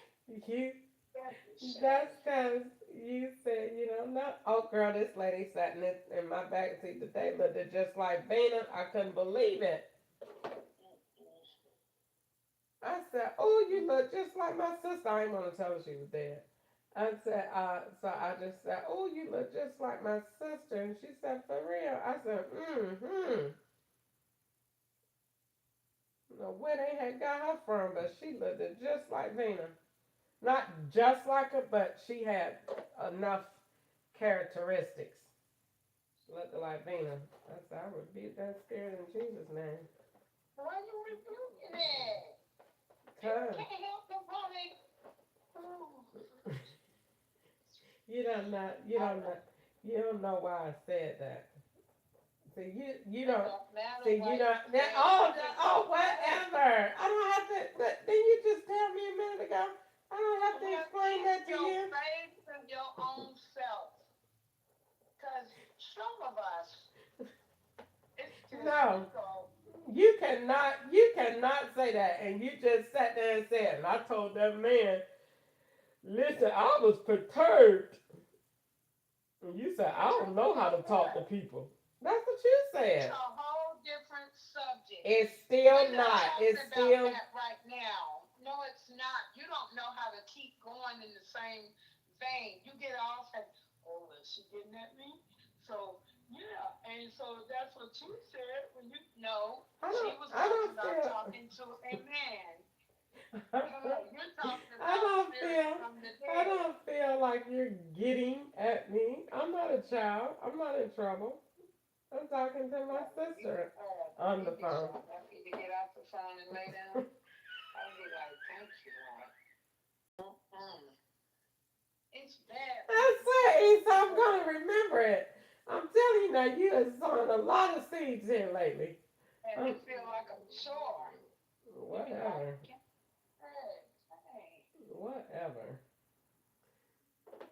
you that is That's shame. because you said you don't know. Oh, girl, this lady sat in my back seat today, looked just like Vina. I couldn't believe it. I said, "Oh, you look just like my sister." I didn't want to tell her she was dead. I said, so I just said, "Oh, you look just like my sister." And she said, "For real?" I said, "Mm-hmm." No, where they had got her from, but she looked just like Vina. Not just like her, but she had enough characteristics. She looked like Vina. I said, I rebuke that spirit in Jesus' name. Why you rebuking it? People Cause can't help nobody. Oh, you don't know, I know. You don't know why I said that. See, you It don't. don't matter See, why you you don't. say it. Whatever. I don't have to. Didn't you just tell me a minute ago? I don't have to Well, explain keep that to your you. faith in your own self. Because some of us, it's just, No, you cannot say that. And you just sat there and said, and I told that man, listen, I was perturbed. And you said, I don't know how to talk to people. That's what you it's said. a whole different subject. It's We're still not not. talking It's about still. that right now. No, it's not. You don't know how to keep going in the same vein. You get off and, oh, is she getting at me? So, yeah. And so that's what you said when you know she was I talking don't about feel. talking to a man. You're talking I about don't spirits feel. from the I dead. don't feel like you're getting at me. I'm not a child. I'm not in trouble. I'm talking to my sister on the You'd be phone. so happy to get off the phone and lay down. I'd be like, thank you, Lord. Mm-mm. It's bad when I you say, so I'm people, gonna remember it. I'm telling you now, you have sown a lot of seeds here lately. and Um, it feel like a chore. You be like, whatever. hey, Whatever.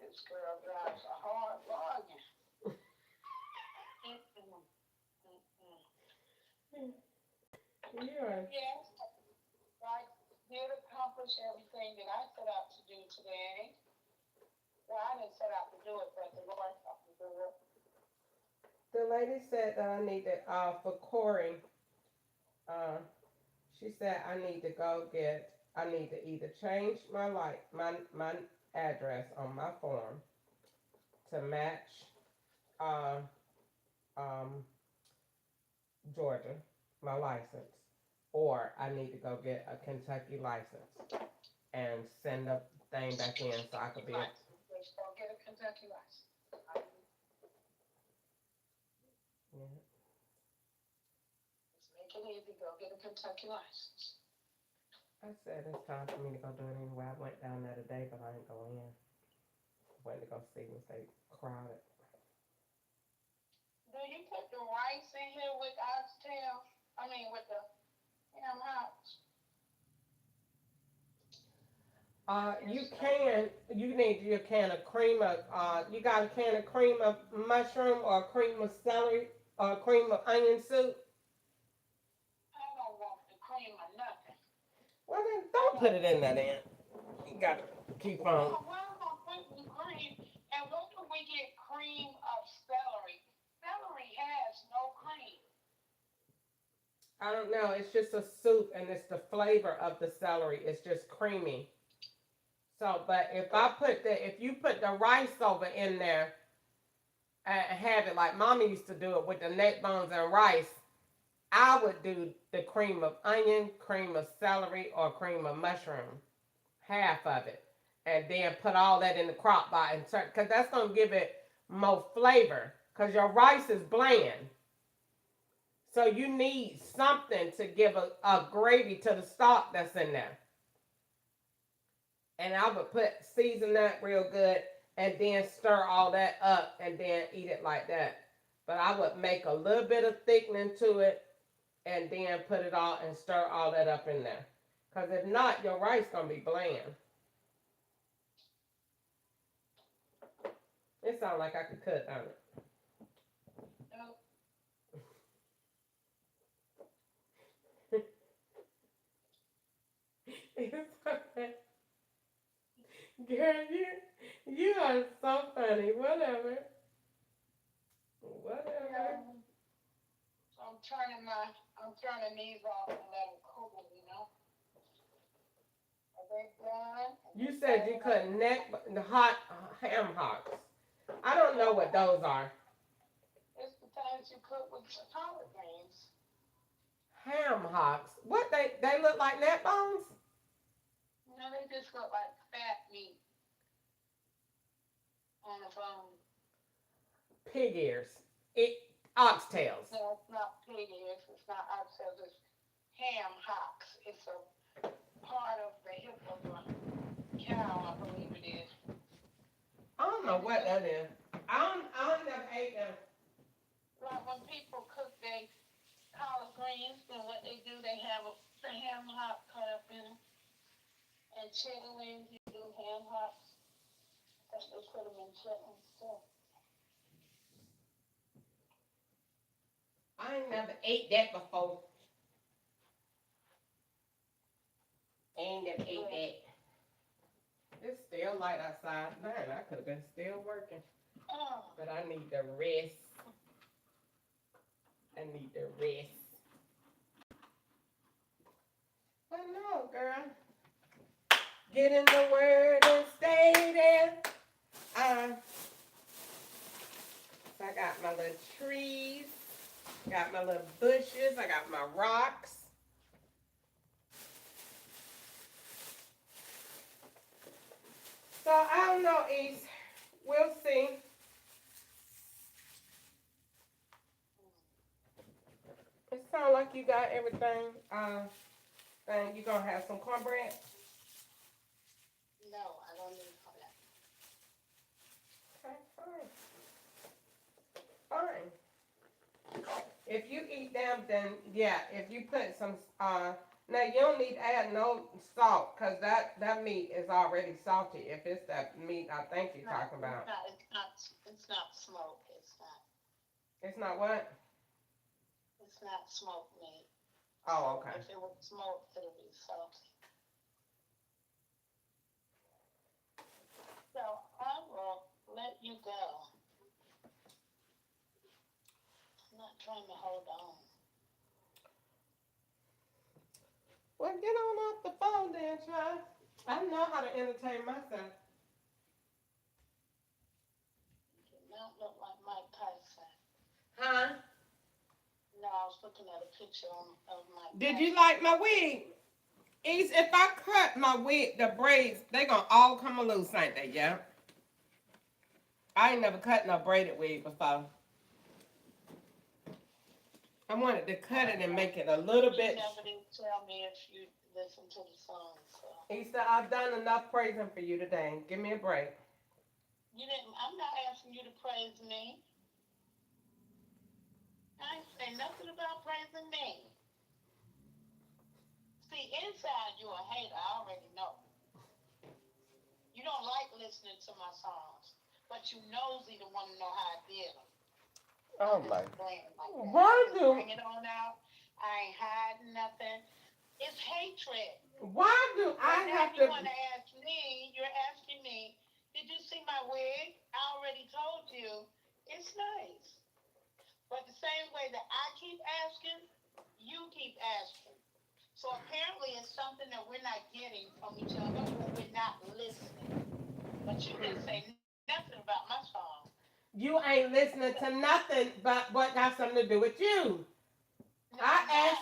this girl drives a hard bargain. Mm-mm. Mm-mm. You are. Yes, I did accomplish everything that I set out to do today. Well, I didn't set out to do it, but the Lord helped me do it. The lady said that I need to, for Corey, uh, she said I need to go get, I need to either change my address on my form to match, uh, um, Georgia, my license, or I need to go get a Kentucky license and send the thing back in so I could be. Just go get a Kentucky license. Yeah. Just make it easy. Go get a Kentucky license. I said it's time for me to go do it anyway. I went down there today, but I ain't go in. Went to go see was they crowded. Do you put the rice in here with oxtail? I mean, with the ham hocks? You can. You need your can of cream of. You got a can of cream of mushroom or cream of celery or cream of onion soup. I don't want the cream or nothing. Well then, don't put it in there then. You got to keep on. Why am I putting cream? And where do we get cream of celery? Celery has no cream. I don't know. It's just a soup, and it's the flavor of the celery. It's just creamy. So, but if you put the rice over in there and have it like Mama used to do it with the neck bones and rice, I would do the cream of onion, cream of celery, or cream of mushroom, half of it, and then put all that in the crock pot and turn, because that's gonna give it more flavor. Because your rice is bland, so you need something to give a gravy to the stock that's in there. And I would season that real good and then stir all that up and then eat it like that. But I would make a little bit of thickening to it and then put it all and stir all that up in there. Cause if not, your rice gonna be bland. It sounds like I could cook on No. it. Girl, you are so funny. Whatever. Whatever. Yeah. So I'm turning these off and let them cool, you know? Are they done? You said you cut the hot ham hocks. I don't know what those are. It's the things you cook with collard greens. Ham hocks. What they look like neck bones? You know, they just look like fat meat on a bone. Pig ears. It oxtails. No, it's not pig ears. It's not oxtails. It's ham hocks. It's a part of the hip of a cow, I believe it is. I don't know what that is. I don't chicken, what they do, they have the ham hock cut up in them. And chitlins, you do ham hocks. Because they put them in chitlins too. I ain't never ate that before. Ain't never ate that. It's still light outside. Man, I could have been still working. But I need the rest. I need the rest. But no, girl. Get in the word and stay there. So I got my little trees. Got my little bushes. I got my rocks. So I don't know, East. We'll see. It sounds like you got everything. And you gonna have some cornbread? No, I don't need all that. Okay, fine. If you eat them, then yeah. If you put some, now you don't need to add no salt, cause that meat is already salty. If it's that meat, I think you're talking about. It's not smoked. It's not. It's not what? It's not smoked meat. Oh, okay. If it was smoked, it would be salty. So I will let you go. I'm not trying to hold on. Well, get on off the phone then, child. I know how to entertain myself. You do not look like Mike Tyson. Huh? No, I was looking at a picture of Mike Did Tyson. you like my wig? East, if I cut my wig, the braids, they gonna all come loose, ain't they? Yeah. I ain't never cut no braided wig before. I wanted to cut it and make it a little bit. You never did tell me if you listen to the song. So. Easter, I've done enough praising for you today. Give me a break. You didn't. I'm not asking you to praise me. I ain't say nothing about praising me. See, inside you a hater. I already know. You don't like listening to my songs, but you nosy to want to know how I did them. Oh my. Why do? Bring it on out. I ain't hiding nothing. It's hatred. Why do I have to? You want to ask me? You're asking me. Did you see my wig? I already told you. It's nice. But the same way that I keep asking, you keep asking. So apparently it's something that we're not getting from each other or we're not listening. But you didn't say nothing about my song. You ain't listening to nothing but what got something to do with you. No, I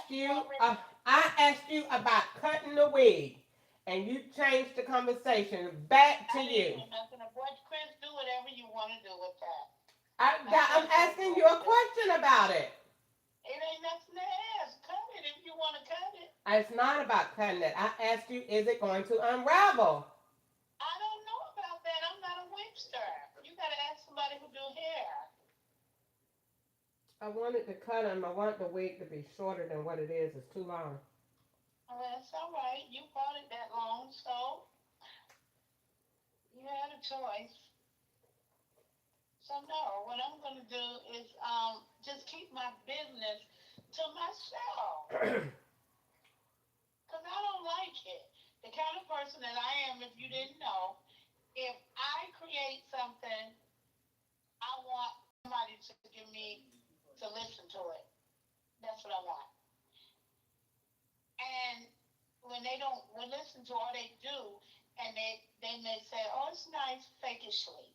asked you about cutting the wig, and you changed the conversation back to you. Nothing. What, Chris, do whatever you want to do with that. I'm asking you a question about it. It ain't nothing to ask. Cut it if you want to cut it. It's not about cutting it. I asked you, is it going to unravel? I don't know about that. I'm not a wigster. You got to ask somebody who do hair. I wanted to cut him. I want the wig to be shorter than what it is. It's too long. Well, that's all right. You bought it that long, so you had a choice. So no, what I'm going to do is just keep my business to myself. Because I don't like it. The kind of person that I am, if you didn't know, if I create something, I want somebody to give me to listen to it. That's what I want. And when they don't listen to all they do, and they may say, oh, it's nice fakishly,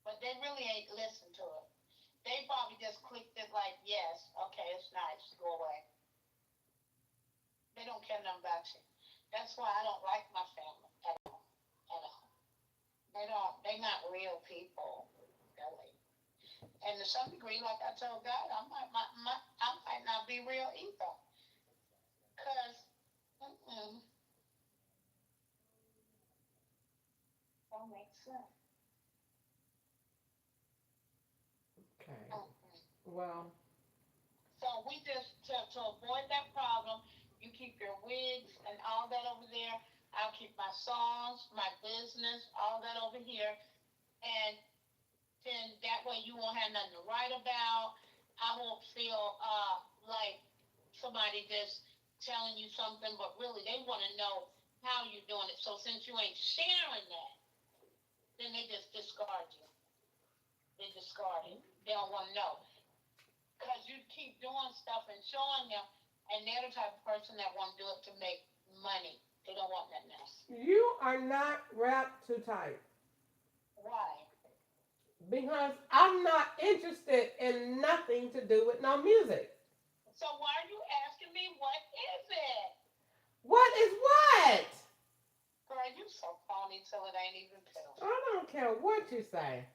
but they really ain't listen to it. They probably just clicked it like, yes, okay, it's nice, go away. They don't care nothing about you. That's why I don't like my family at all. At all. They're not real people, really. And to some degree, like I told God, I might not be real either. Because, don't make sense. Okay. Well, So we just to avoid that problem, you keep your wigs and all that over there. I'll keep my songs, my business, all that over here, and then that way you won't have nothing to write about. I won't feel like somebody just telling you something, but really they want to know how you're doing it. So since you ain't sharing that, then they just discard you. They discard it. They don't want to know because you keep doing stuff and showing them, and they're the type of person that want to do it to make money. They don't want nothing else. You are not wrapped too tight Why? because I'm not interested in nothing to do with no music. So why are you asking me what is it? What is what? Girl, you so phony till it ain't even pitiful. I don't care what you say.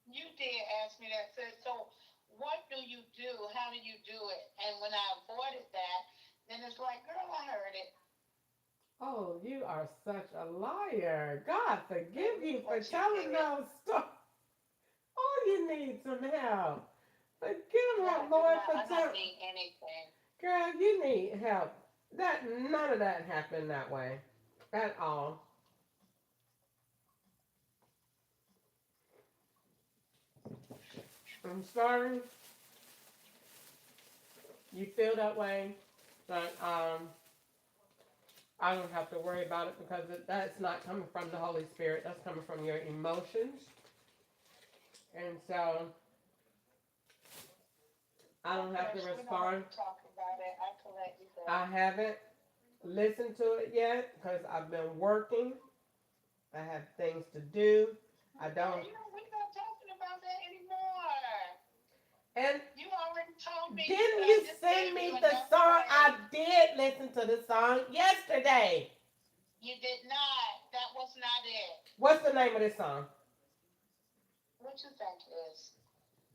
You did ask me that. Said, so what do you do? How do you do it? And when I avoided that, then it's like, girl, I heard it. Oh, you are such a liar. God forgive Maybe you for what you telling did. those stories. Oh, you need some help. Forgive No, her, I do Lord, not. for I don't telling. need anything. Girl, you need help. That none of that happened that way at all. I'm sorry you feel that way, but I don't have to worry about it because that's not coming from the Holy Spirit. That's coming from your emotions, and so I don't have Okay, to so we don't have respond. to talk about it. I can let you I go. haven't listened to it yet because I've been working. I have things to do. I Girl, don't. we're not talking about that anymore. And You already told me. didn't I you just send gave you me the enough song? I praise. did listen to the song yesterday. You did not. That was not it. What's the name of this song? What you think it is?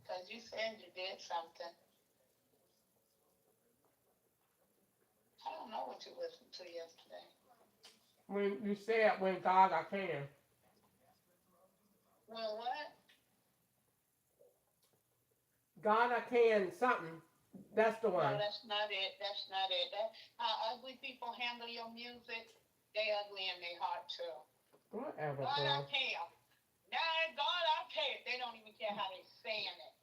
Because you said you did something. I don't know what you listened to yesterday. When you said, "When God I can." Well, what? God I can something. That's the No, one. that's not it. That's not it. That how ugly people handle your music. They ugly in their heart too. Whatever, God, I girl. care. Now, God, I care. They don't even care how they saying it.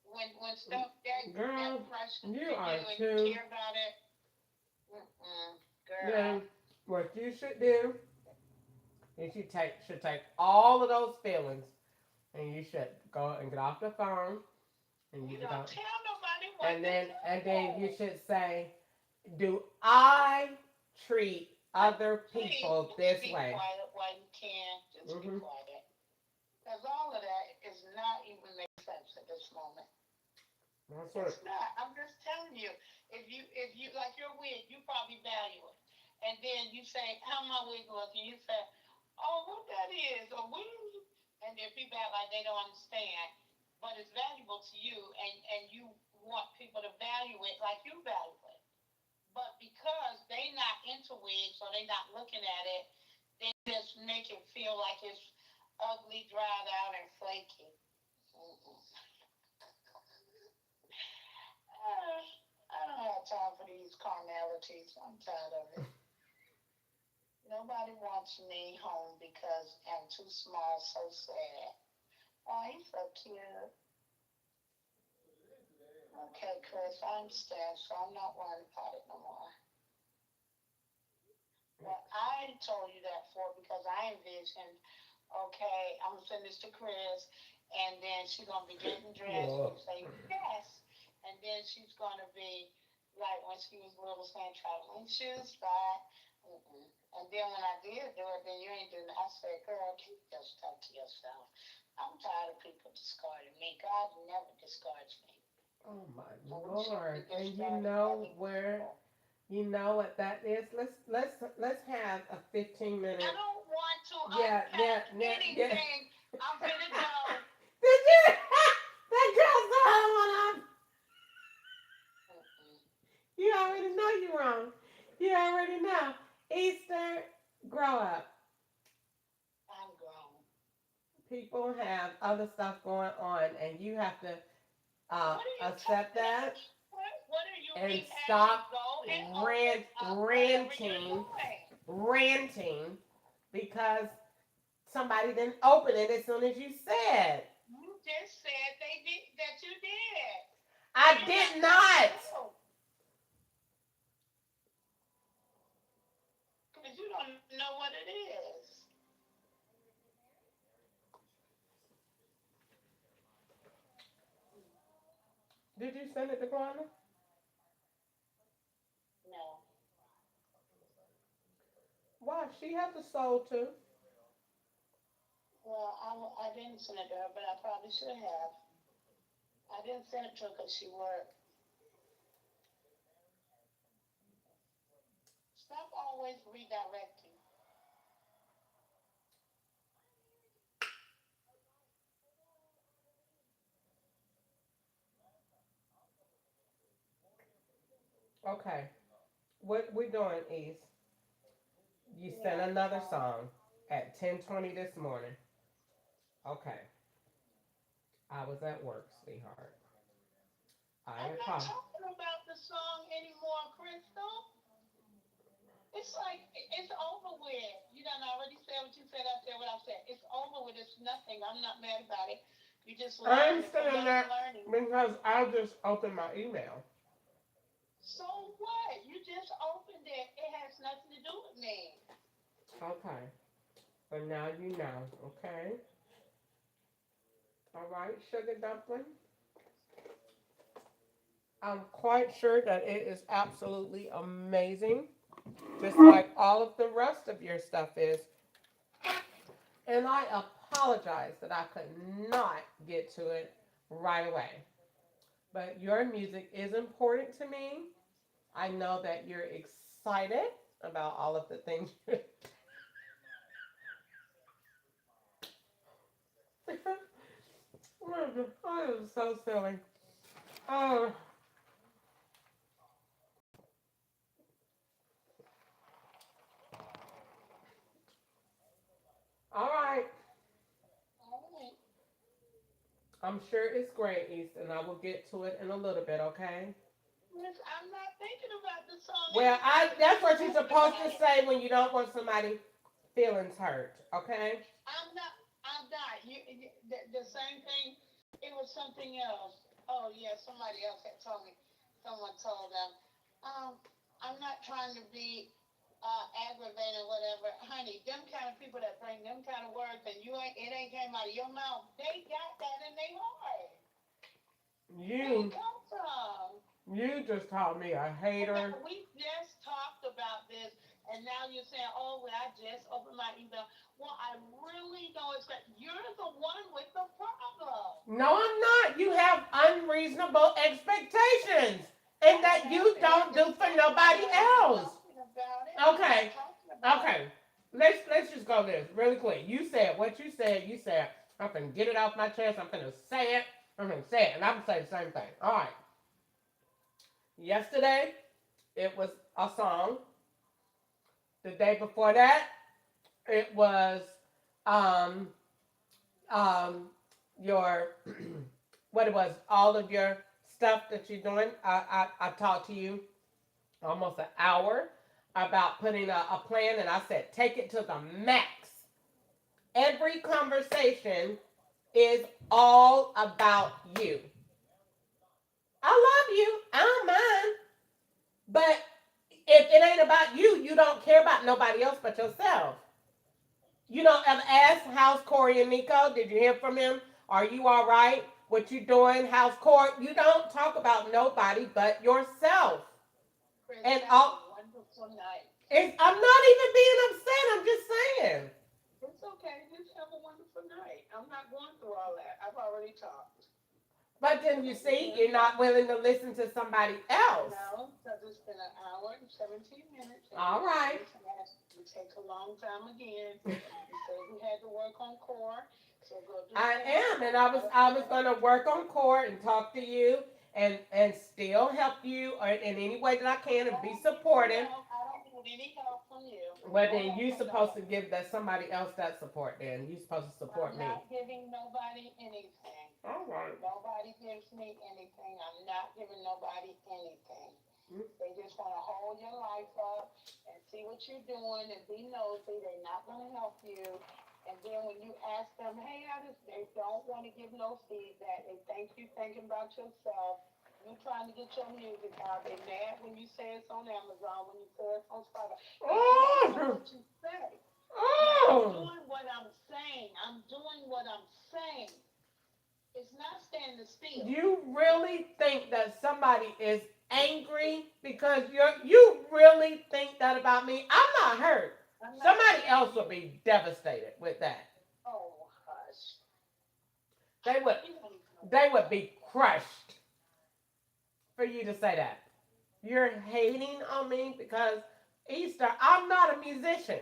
When stuff that Girl, precious you to you are and you too. care about it, girl. Then what you should do is should take all of those feelings and you should go and get off the phone and you You should don't go tell nobody what and to then you do. should say, "Do I treat other Please people just this be way?" quiet while you can. Just be Mhm. quiet. Because all of that is not even make sense at this moment. That's It's what. not. I'm just telling you. If you like your wig, you probably value it. And then you say, how my wig look, and you say, oh, what that is, or wig. And then people act like they don't understand. But it's valuable to you, and you want people to value it like you value it. But because they not into wigs or they not looking at it, they just make it feel like it's ugly, dried out, and flaky. Mm-mm. I don't have time for these carnalities. I'm tired of it. Nobody wants me home because I'm too small, so sad. Oh, he's so cute. Okay, Chris, I understand, so I'm not worried about it no more. Well, I told you that for because I envisioned, okay, I'm gonna send this to Chris, and then she's gonna be getting dressed Well, and say yes, and then she's gonna be like when she was little, saying traveling shoes, bye. Mm-mm. And then when I did do it, then you ain't doing it. I said, girl, keep your stuff to yourself. I'm tired of people discarding me. God never discards me. oh my So we shouldn't Lord! be And you discarding know other where? people. You know what that is? Let's have a 15 minute. I don't want to Yeah, yeah, unpack yeah, yeah. anything. I'm finna go. Did you? That girl's the whole one. Mm-mm. You already know you're wrong. You already know. Easter, grow up. I'm grown. People have other stuff going on, and you have to What are you accept talking that. about? What? what are you and rehashing? stop Go and open up whatever you're doing. ranting because somebody didn't open it as soon as you said. You just said they did that you did. So I you're not did telling the not. truth because you don't know what it is. Did you send it to Glenna? No. Why? She has a soul too. Well, I didn't send it to her, but I probably should have. I didn't send it to her because she worked. Stop always redirecting. Okay. What we doing is you sent Yeah. another song at 10:20 this morning. Okay. I was at work, sweetheart. I I'm not apologize. talking about the song anymore, Crystal. It's like it's over with. You done already said what you said. I said what I said. It's over with. It's nothing. I'm not mad about it. You just I'm learn. It's a saying lesson that learning. because I just opened my email. So what? You just opened it. It has nothing to do with me. Okay. But now you know. Okay. All right, sugar dumpling. I'm quite sure that it is absolutely amazing, just like all of the rest of your stuff is. And I apologize that I could not get to it right away. But your music is important to me. I know that you're excited about all of the things. I am so silly. Oh, all right. All right. I'm sure it's great, East, and I will get to it in a little bit, okay? Miss, I'm not thinking about the song Well, anymore because that's you what you're talked supposed about to it. say when you don't want somebody feelings hurt, okay? I'm not. I'm not. The same thing. It was something else. Oh yeah, somebody else had told me. Someone told them. Um, I'm not trying to be aggravating or whatever, honey. Them kind of people that bring them kind of words and you ain't it ain't came out of your mouth. They got that in their heart. Where it You come from? you just called me a Okay, hater. we just talked about this, and now you're saying, "Oh, well, I just opened my email." Well, I really don't expect you're the one with the problem. No, I'm not. You have unreasonable expectations, and I that have, you and we're don't do just for talking nobody about it. We're else. talking about it. I'm just Okay, talking about it. okay. Let's just go this really quick. You said what you said. You said I'm gonna get it off my chest. I'm gonna say it. I'm gonna say it, and I'm gonna say the same thing. All right. Yesterday, it was a song. The day before that, it was um, um, your what it was, all of your stuff that you're doing. I talked to you almost an hour about putting a plan, and I said take it to the max. Every conversation is all about you. I love you. I don't mind. But if it ain't about you, you don't care about nobody else but yourself. You don't ever ask how's Corey and Nico? Did you hear from him? Are you all right? What you doing? How's Corey? You don't talk about nobody but yourself. Chris, And have a all wonderful night. I'm not even being upset. I'm just saying. It's okay. Just have a wonderful night. I'm not going through all that. I've already talked. But then you Thank you see, very you're not much. willing to listen to somebody else. No, because it's been an hour and 17 minutes, and All you right. always ask, you take a long time again. You said we had to work on core, so go do I core. am, and I was gonna work on court and talk to you and still help you or in any way that I can and be I don't need your supportive. help. I don't need any help from you. Well, No then help you from supposed to nobody. give that somebody else that support. Then you supposed to support I'm me. not giving nobody anything. All right. Nobody gives me anything. I'm not giving nobody anything. They just want to hold your life up and see what you're doing and be nosy. They're not going to help you. And then when you ask them, hey, they don't want to give no feedback. They think you thinking about yourself. You trying to get your music out. They mad when you say it's on Amazon, when you say it's on Spotify. They mad at Oh. what you say. Now, I'm Oh. doing what I'm saying. I'm doing what I'm saying. It's not standing still. You really think that somebody is angry because you really think that about me? I'm not hurt. I'm not Somebody saying else you. would be devastated with that. Oh, hush. They would You don't even know they what would be crushed for you to say that. You're hating on me because Easter, I'm not a musician.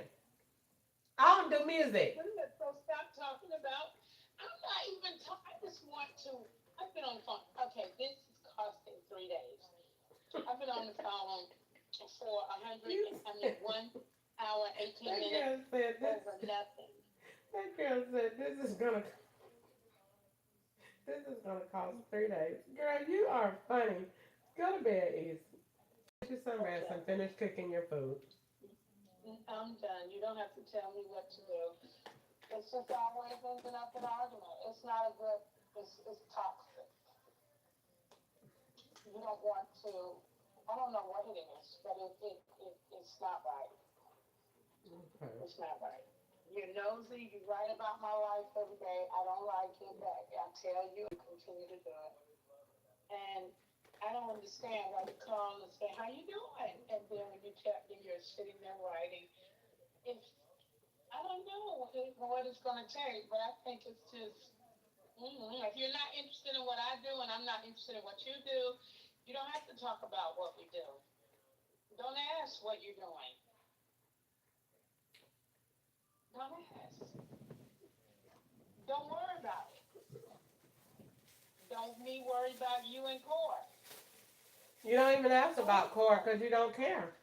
I don't do music. So stop talking about. I'm not even talking. I just want to. I've been on the phone. Okay, this is costing 3 days. I've been on the phone for 1 hour, 18 That minutes girl said over nothing. that girl said this is gonna cost 3 days. Girl, you are funny. Go to bed, East. Get you some rest Okay, and finish cooking your food. I'm done. You don't have to tell me what to do. It's just always ending up in argument. It's not a good. It's toxic. You don't want to. I don't know what it is, but it's not right. Okay. It's not right. You're nosy. You write about my life every day. I don't like it, but I tell you, I continue to do it. And I don't understand why you call and say, "How you doing?" And then when you check, then you're sitting there writing. It's I don't know what it's going to take, but I think it's just if you're not interested in what I do and I'm not interested in what you do, you don't have to talk about what we do. Don't ask what you're doing. Don't ask. Don't worry about it. Don't me worry about you and Core. You don't even ask Don't about core because you don't care.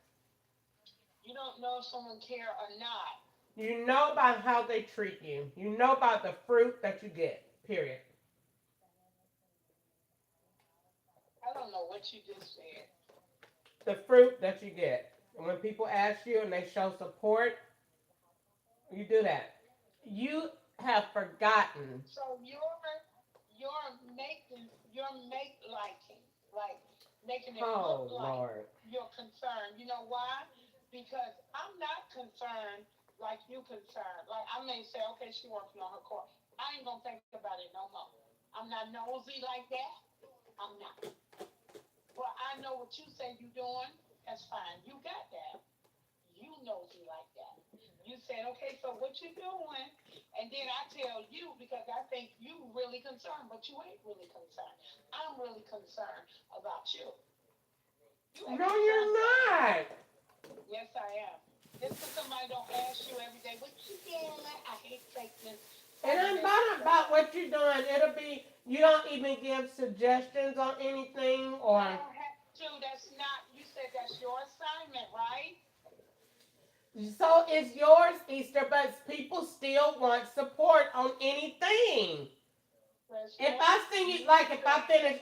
You don't know if someone care or not. You know about how they treat you. You know about the fruit that you get. Period. I don't know what you just said. The fruit that you get. When people ask you and they show support, you do that. You have forgotten. So you're make liking, like making it look Oh like Lord. you're concerned. You know why? Because I'm not concerned like you concerned. Like I may say, okay, she working on her core. I ain't gonna think about it no more. I'm not nosy like that. I'm not. Well, I know what you say you doing. That's fine. You got that. You nosy like that. You said, okay, so what you doing? And then I tell you because I think you really concerned, but you ain't really concerned. I'm really concerned about you. You ain't No, concerned you're about me. not. Yes, I am. Just because somebody don't ask you every day, what you doing? I hate taking this It ain't about what you're doing. It'll be you don't even give suggestions on anything I or don't have to. That's not. You said that's your assignment, right? so it's yours, Easter, but people still want support on anything. That's If your. I send you You like said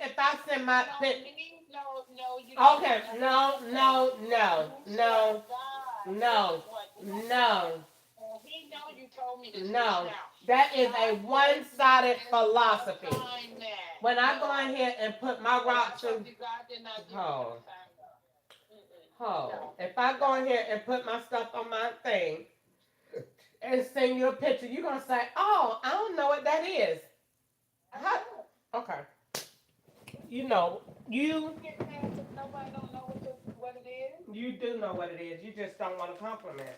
if I send my no. pit Me, no, no. You don't okay, have nothing to no, say. no, no, You said no, God. This no, is what you said. no, And he know you told me this just no. now. That is a God gave me one-sided this philosophy. assignment. When I go in No. here and put my And I rocks told in you God did not give me an oh, assignment. Mm-mm. oh. No. If I go in No. here and put my stuff on my thing and send you a picture, you're gonna say, "Oh, I don't know what that is." I How? know. Okay. You know, You get mad because nobody don't know what it is? you do know what it is. You just don't want to compliment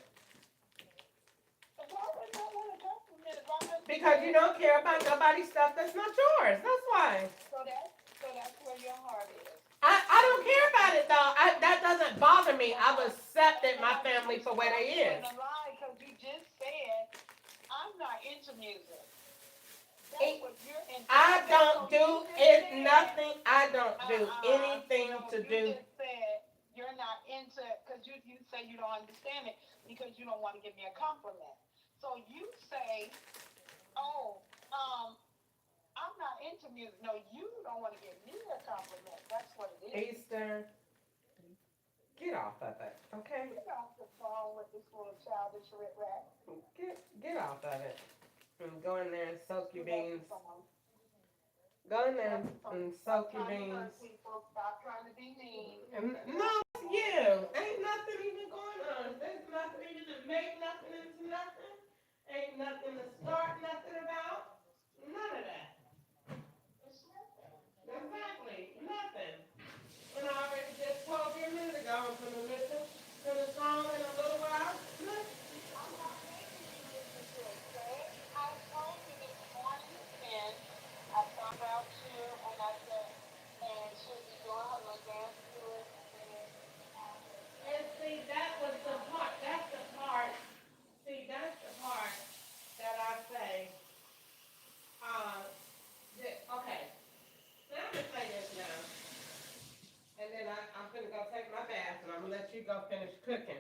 Why would I want to compliment if I because you understand? don't care about nobody's stuff that's not yours. That's why. So that's where your heart is. I So don't care about it though. That doesn't bother me. I've okay. accepted my Now you family for where are they is. telling a lie because you just said I'm not into music. That's It, what you're into. I Okay, so don't you do just it. said Nothing. I don't do anything no, to you do. just said you're not into because you say say you don't understand it because you don't want to give me a compliment. So you say, oh, I'm not into music. No, you don't want to give me a compliment. That's what it is. Easter, get off of it, okay? Get off the phone with this little childish rat rat. Get off of it. And go in there and soak your You left beans. the phone. Go in You there left the phone. and Stop soak your trying to hurt beans. people. Stop trying to be mean. And no, it's you. Ain't nothing even going on. There's nothing even to make nothing into nothing. Ain't nothing to start nothing about. None of that. It's nothing. Exactly. Nothing. And I already just told you a minute ago I'm going to listen to the song in a little while. I'm not making you listen to it, okay? I told you this morning again. I thought about you, and I said, and she'll be doing her little dance to it, and then after And see, that was the part. That's the part. See, that's the part that I say. Uh, okay. Now I'm gonna say this now, and then I'm gonna go take my bath, and I'm gonna let you go finish cooking.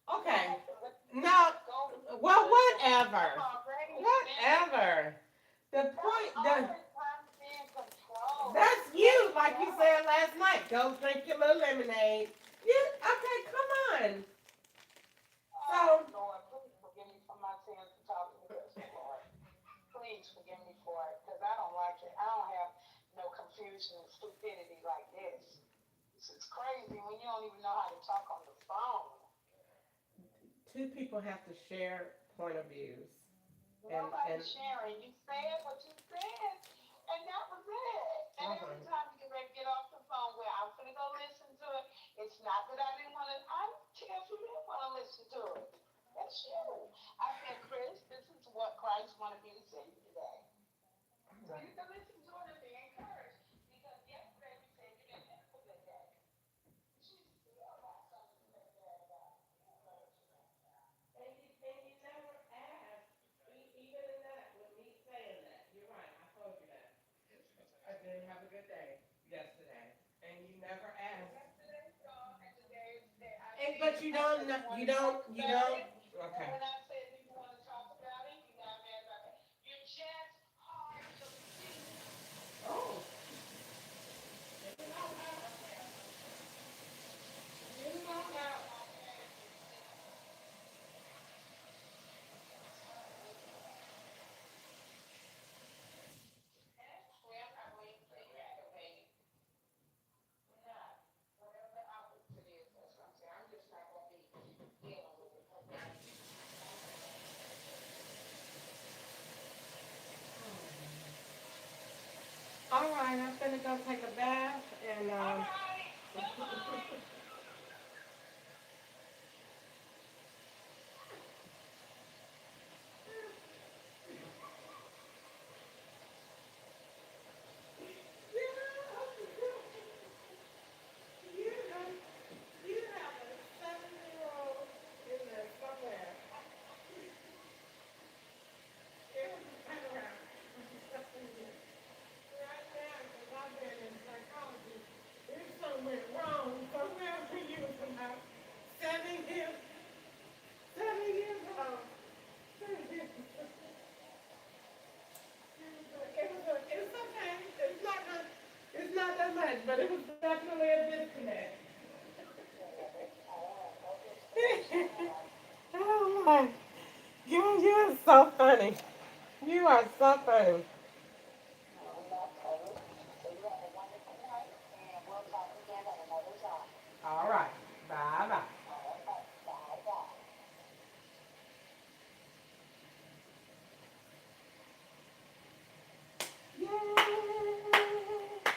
Okay. Now, well, whatever. Whatever. The point. That's you, like you said last night. Go drink your little lemonade. Yeah. Okay. Come on. oh, Lord, please forgive me for my sins and talk to me this, Lord. Please forgive me for it, because I don't like it. I don't have no confusion and stupidity like this. This is crazy when you don't even know how to talk on the phone. Two people have to share point of views. Nobody's sharing. You said what you said, and that was it. And every time you get ready to get off the phone, where I'm gonna go listen to it, it's not that I didn't want to. I don't care if you didn't want to listen to it. That's you. I said, Chris, this is what Christ wanted me to say to you today. So you can listen to it and be encouraged. Because yesterday we said you didn't have a good day. She still got something to say bad about. And you never asked, even in that, with me saying that. You're right, I told you that. I didn't have a good day yesterday. And you never asked. Yesterday, and today is today. But you don't, And okay. when I said, do you want to talk about it? You got mad about that. You're just hard to please. Oh, you know that. Well, I'm not waiting for you to baby. No. Whatever the opposite is, that's what I'm saying. I'm just not going to be dealing with it. All right, I'm gonna go take a bath and All right. Bye-bye. you have a 7-year-old in there somewhere. It was right around. Right now, because I've been in psychology, there's something wrong somewhere when you was about 7 years, 7 years old. It's okay. It's not that much, but it was definitely a disconnect. Oh my, you are so funny. You are so funny. Okay. So you have a wonderful night, and we'll talk again at another time. All right. Bye bye. All right. Bye-bye. Yay.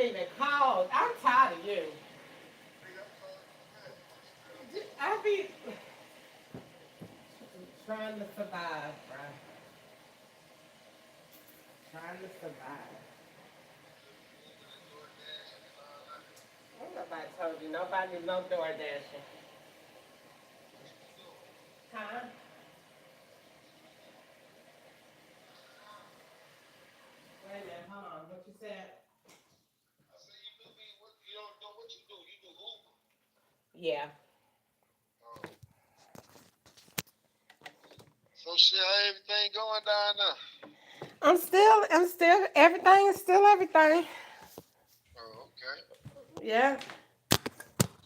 haven't even called. I'm tired of you. I be trying to survive, bro. Trying to survive. Ain't nobody told you. Nobody no door dashing. Huh? Wait a minute, hold on. What you said? Yeah. So shit, how everything going down there? Everything is still everything. Oh, okay. Yeah.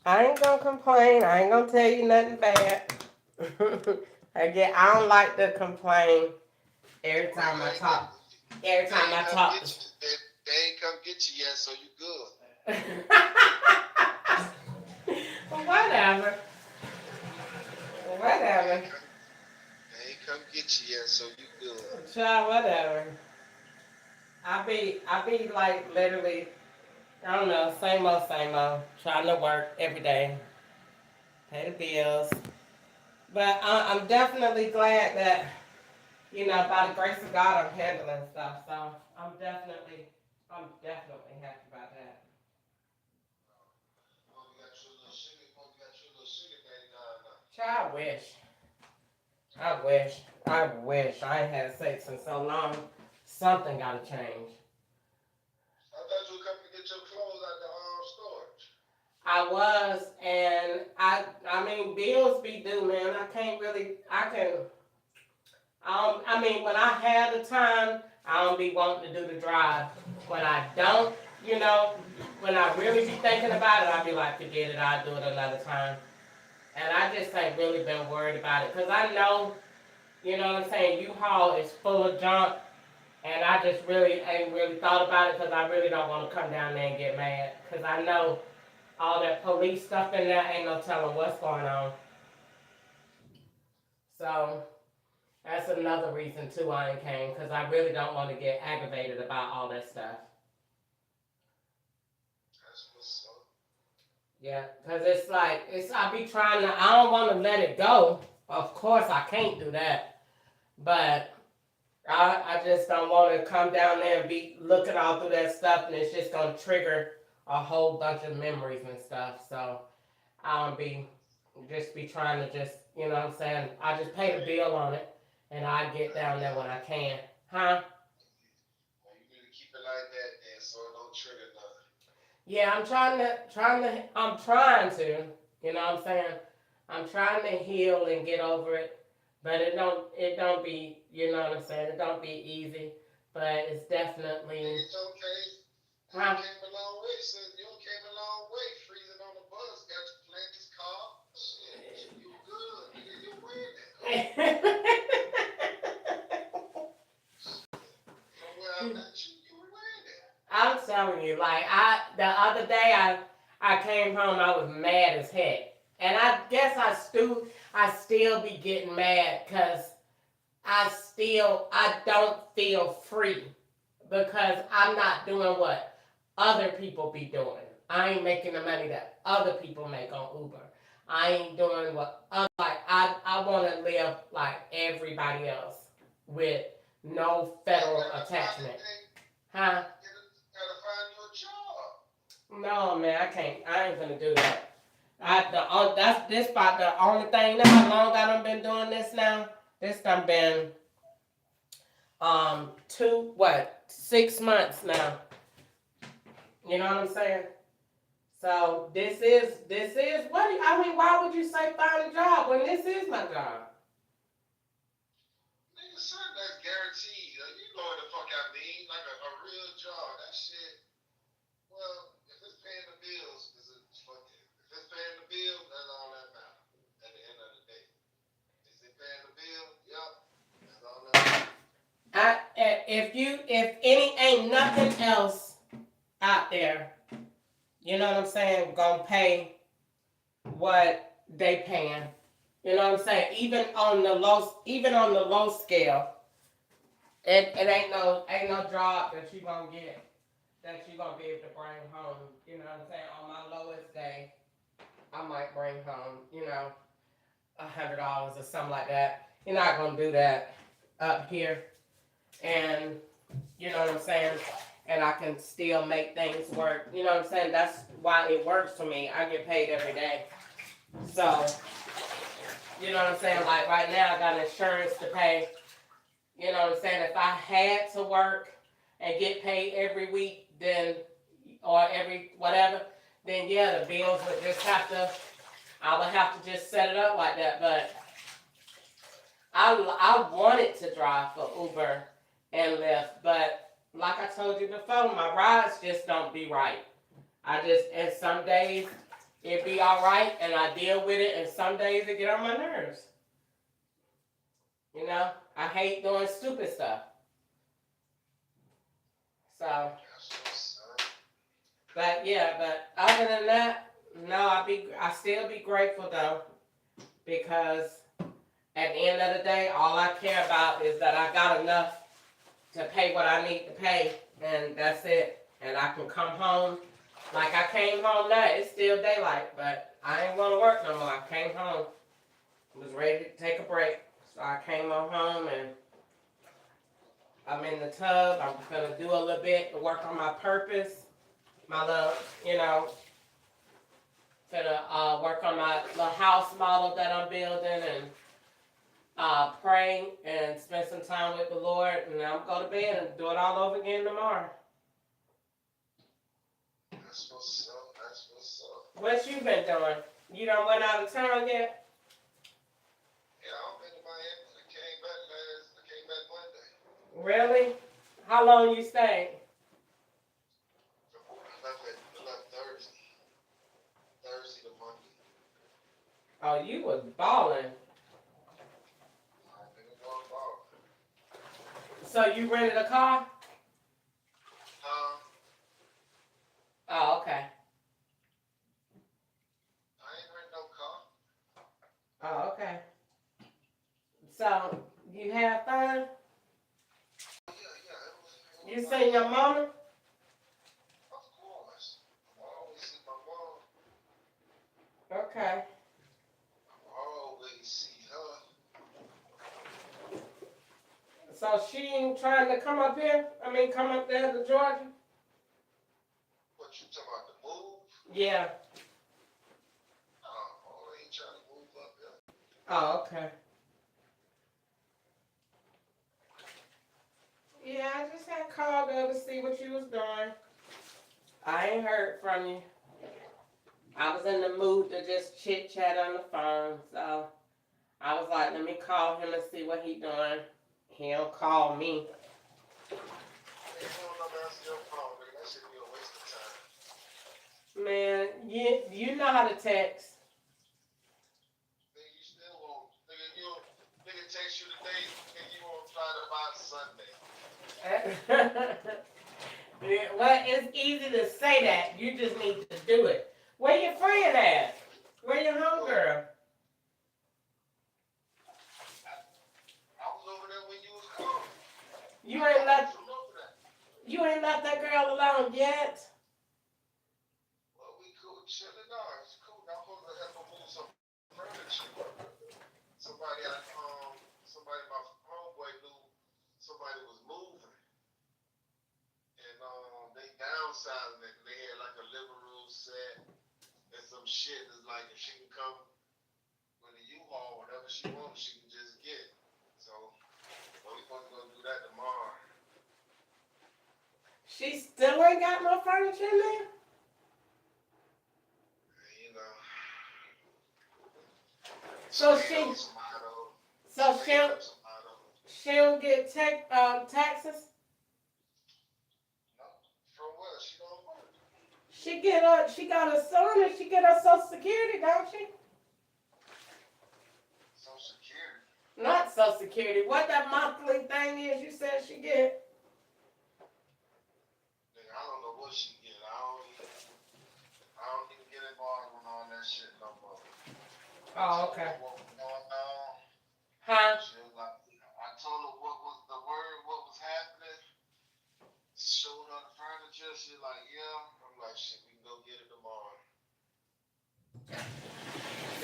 I ain't gonna complain. I ain't gonna tell you nothing bad. Again, I don't like to complain every time I talk. Every time I talk. They ain't come get you yet, so you good. Whatever. Whatever. They ain't come get you yet, so you good. Child, whatever. I be like literally, I don't know, same old, trying to work every day, pay the bills. But I'm definitely glad that, by the grace of God, I'm handling stuff. So I'm definitely happy about that. Child, I wish. I ain't had sex in so long. Something gotta change. I thought you were coming to get your clothes out the storage. I was, and I mean, bills be due, man. I mean, when I have the time, I don't be wanting to do the drive. When I don't, when I really be thinking about it, I be like, forget it, I'll do it another time. And I just ain't really been worried about it. Because I know, what I'm saying, U-Haul is full of junk. And I just really ain't really thought about it because I really don't want to come down there and get mad. Because I know all that police stuff in there, ain't no telling what's going on. So that's another reason too I ain't came, because I really don't want to get aggravated about all that stuff. That's what's up. Yeah, because I be trying to, I don't want to let it go. Of course I can't do that. But I just don't want to come down there and be looking all through that stuff, and it's just going to trigger a whole bunch of memories and stuff. So I don't be trying to just, what I'm saying, I just pay the bill on it, and I get down there when I can. Huh? Well, you need to keep it like that then, so it don't trigger nothing. Yeah, I'm trying to, what I'm saying? I'm trying to heal and get over it, but it don't be, what I'm saying? It don't be easy, but it's definitely. It's okay. Huh? You came a long way, son. You came a long way. Freezing on the bus, got you playing this car. Shit, you good. Nigga, you winning. From where I met you, you winning. I'm telling you, like the other day I came home, I was mad as heck. And I guess I still be getting mad because I don't feel free because I'm not doing what other people be doing. I ain't making the money that other people make on Uber. I ain't doing what I want to live like everybody else with no federal attachment. Huh? Gotta find you a job. No, man, I can't. I ain't gonna do that. That's this about the only thing. You know how long I done been doing this now? This done been 6 months now. You know what I'm saying? So this is what why would you say find a job when this is my job? Nigga, son, that's guaranteed. You know what the fuck I mean? Like a real job. That shit. Well, if it's paying the bills, if it's paying the bills, that's all that matters. At the end of the day, is it paying the bill? Yup, that's all that matters. If ain't nothing else out there, you know what I'm saying, gonna pay what they paying. You know what I'm saying? Even on the low scale, it ain't no job that you gonna get that you're gonna be able to bring home. You know what I'm saying? On my lowest day, I might bring home, $100 or something like that. You're not gonna do that up here, and you know what I'm saying. And I can still make things work. You know what I'm saying? That's why it works for me. I get paid every day, so you know what I'm saying. Like right now, I got insurance to pay. You know what I'm saying? If I had to work and get paid every week, then or every whatever, then yeah, the bills would just have to. I would have to just set it up like that. But I wanted to drive for Uber and Lyft, but like I told you before, my rides just don't be right. And some days it be all right, and I deal with it, and some days it get on my nerves. You know, I hate doing stupid stuff. So, but yeah, but other than that, no, I still be grateful though, because at the end of the day, all I care about is that I got enough to pay what I need to pay, and that's it. And I can come home. Like I came home now, it's still daylight, but I ain't gonna work no more. I came home, was ready to take a break, so I came on home and I'm in the tub. I'm gonna do a little bit to work on my purpose, my little, gonna work on my little house model that I'm building and pray and spend some time with the Lord, and I'm gonna go to bed and do it all over again tomorrow. That's what's up. That's what's up. What you been doing? You done went out of town yet? Yeah, I've been to Miami. I came back Monday. Really? How long you stayed? I left Thursday. Thursday to Monday. Oh, you was balling. I've been going ball. So you rented a car? Oh, okay. I ain't heard no car. Oh, okay. So you have fun? Yeah. You seen your mama? Of course. I always see my mom. Okay. I always see her. So she ain't trying to come up here? Come up there to Georgia? What you talking about, the move? Yeah. I ain't trying to move up there. Oh, okay. Yeah, I just had called her to see what you was doing. I ain't heard from you. I was in the mood to just chit chat on the phone, so I was like, let me call him and see what he doing. He don't call me. Man, you know how to text. Nigga, you still won't. Nigga text you today, and you won't try to buy Sunday. Well, it's easy to say that. You just need to do it. Where your friend at? Where your homegirl? I was over there when you was calling. You ain't left that girl alone yet. Well, we cool, chilling out. It's cool. I'm supposed to help her move some furniture. Somebody, my homeboy knew somebody was moving, and they downsizing it. They had like a living room set and some shit. It's like if she can come with a U-Haul, whatever she wants, she can just get. So, we supposed to go do that tomorrow. She still ain't got no furniture in there? You know. So she'll get taxes? No, from what? She don't work. She got a son and she get her Social Security, don't she? Social Security. Not Social Security. What that monthly thing is you said she get? I don't know what she get. I don't even get involved with all that shit no more. Oh, okay. Huh? I told her what was the word, what was happening. showed her the furniture. She like, yeah. I'm like, shit, we can go get it tomorrow.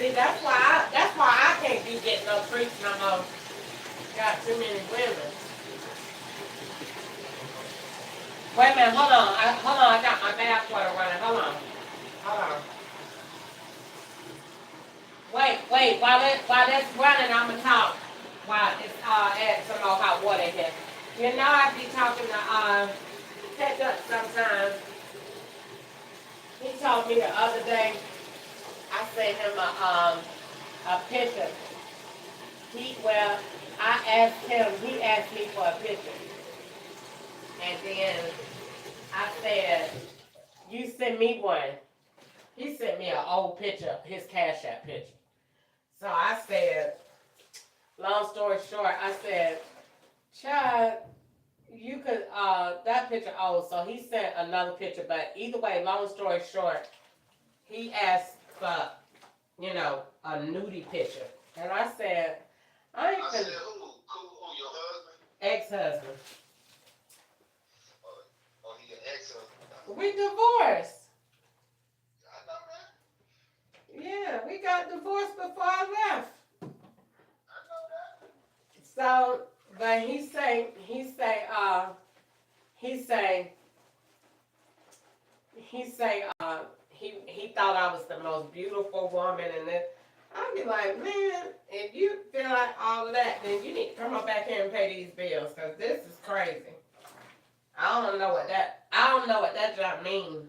See, that's why I can't be getting no freaks no more. Got too many women. Wait a minute, hold on, I got my bath water running. Hold on. Wait, while that's running, I'm gonna talk. While it's adding some more hot water here. You know I be talking to catch up sometimes. He told me the other day. I sent him a picture. Well, I asked him. He asked me for a picture, and then I said, "You send me one." He sent me an old picture, his Cash App picture. So I said, long story short, I said, Chad, you could, that picture old. So he sent another picture. But either way, long story short, he asked for, a nudie picture. And I said, I ain't I gonna. said, who, your husband? Ex-husband. Oh, he an ex-husband. We divorced. I know that. Yeah, we got divorced before I left. I know that. So, but he say, he thought I was the most beautiful woman, and then I'd be like, man, if you feel like all of that, then you need to come on back here and pay these bills, cause this is crazy. I don't know what that job means.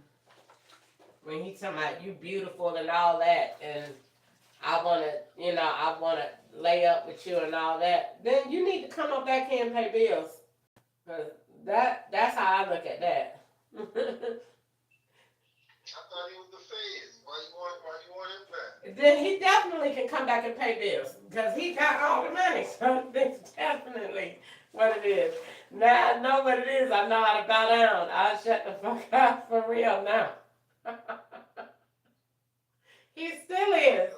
When he talking about you beautiful and all that, and I wanna lay up with you and all that, then you need to come on back here and pay bills. Cause that's how I look at that. I thought he was the feds. Why you want him back? Then he definitely can come back and pay bills. Because he got all the money. So that's definitely what it is. Now I know what it is. I know how to bow down. I'll shut the fuck up for real now. He still is.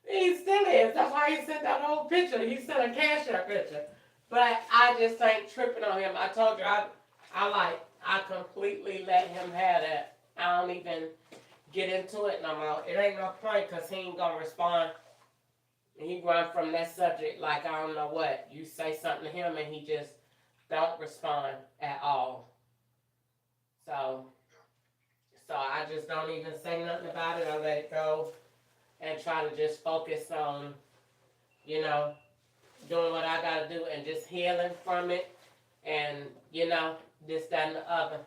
He still is. That's why he sent that whole picture. He sent a Cash App picture. But I just ain't tripping on him. I told you, I completely let him have that. I don't even get into it no more. It ain't no point because he ain't gonna respond. He run from that subject like I don't know what. You say something to him and he just don't respond at all. So I just don't even say nothing about it. I let it go and try to just focus on, doing what I gotta do and just healing from it and, this, that, and the other.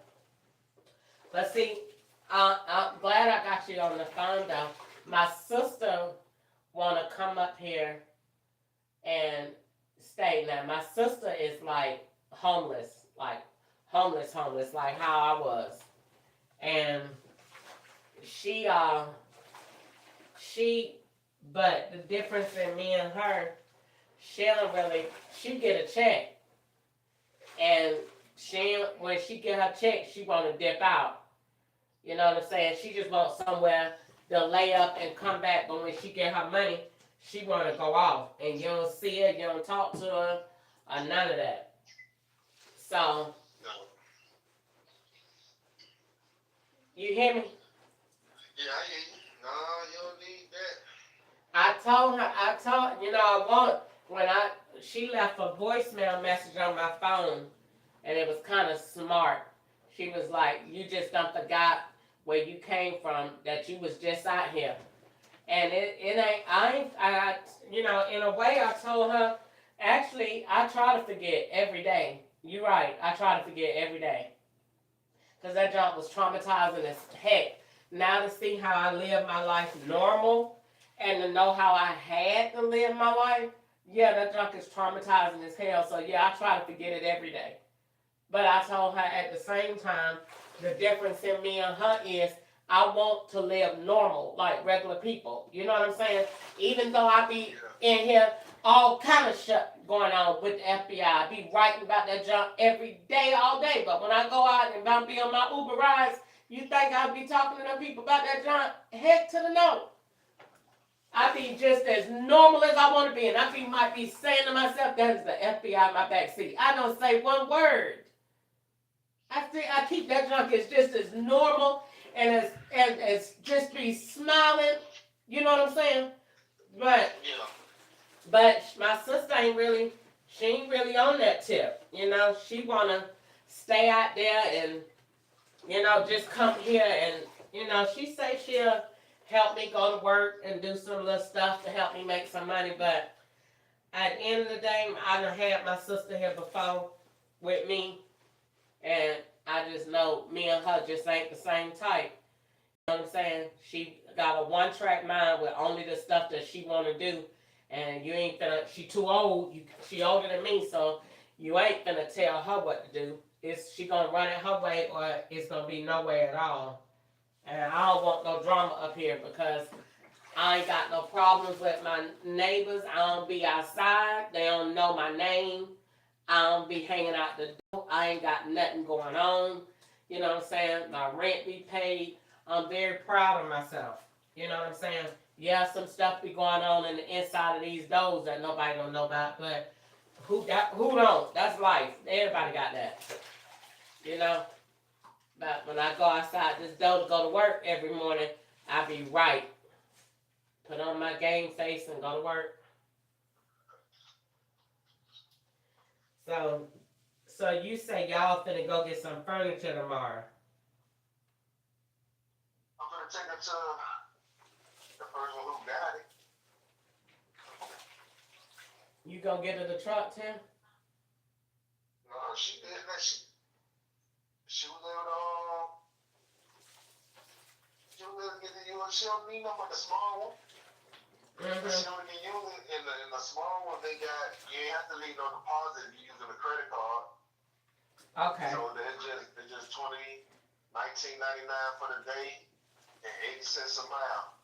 But see, I'm glad I got you on the phone though. My sister wanna come up here and stay. Now my sister is like homeless, like how I was. And but the difference in me and her, she get a check. And when she get her check, she wanna dip out. You know what I'm saying? She just wants somewhere to lay up and come back. But when she get her money, she want to go off. And you don't see her, you don't talk to her, or none of that. So, you hear me? Yeah, I hear you. No, you don't need that. She left a voicemail message on my phone, and it was kind of smart. She was like, you just done forgot where you came from, that you was just out here. And in a way I told her, actually, I try to forget every day. You're right, I try to forget every day. Because that job was traumatizing as heck. Now to see how I live my life normal, and to know how I had to live my life, yeah, that junk is traumatizing as hell. So yeah, I try to forget it every day. But I told her at the same time, the difference in me and her is I want to live normal, like regular people. You know what I'm saying? Even though I be in here all kind of shit going on with the FBI. I be writing about that junk every day, all day. But when I go out and I be on my Uber rides, you think I'll be talking to them people about that junk? Heck to the no. I be just as normal as I want to be. And might be saying to myself, that is the FBI in my back seat. I don't say one word. I I keep that junk as just as normal and as just be smiling. You know what I'm saying? But Yeah. but my sister ain't really. She ain't really on that tip. You know, she wanna stay out there and just come here and she say she'll help me go to work and do some little stuff to help me make some money. But at the end of the day, I done had my sister here before with me, and I just know me and her just ain't the same type. You know what I'm saying? She got a one-track mind with only the stuff that she want to do, and you ain't finna. She too old. She older than me, so you ain't finna tell her what to do. She gonna run it her way, or it's gonna be no way at all. And I don't want no drama up here because I ain't got no problems with my neighbors. I don't be outside. They don't know my name. I don't be hanging out the door. I ain't got nothing going on. You know what I'm saying? My rent be paid. I'm very proud of myself. You know what I'm saying? Yeah, some stuff be going on in the inside of these doors that nobody don't know about, but who don't? That's life. Everybody got that. You know? But when I go outside this door to go to work every morning, I be right. Put on my game face and go to work. So you say y'all finna go get some furniture tomorrow. I'm gonna take it to the person who got it. You gonna get her the truck, Tim? No, she did that. She was able to get the unit. She don't need no but the small one. Mm-hmm. She only can use it in the small one. They got you ain't have to leave no deposit if you're using a credit card. Okay. So it's just $19.99 for the day and 80 cents a mile.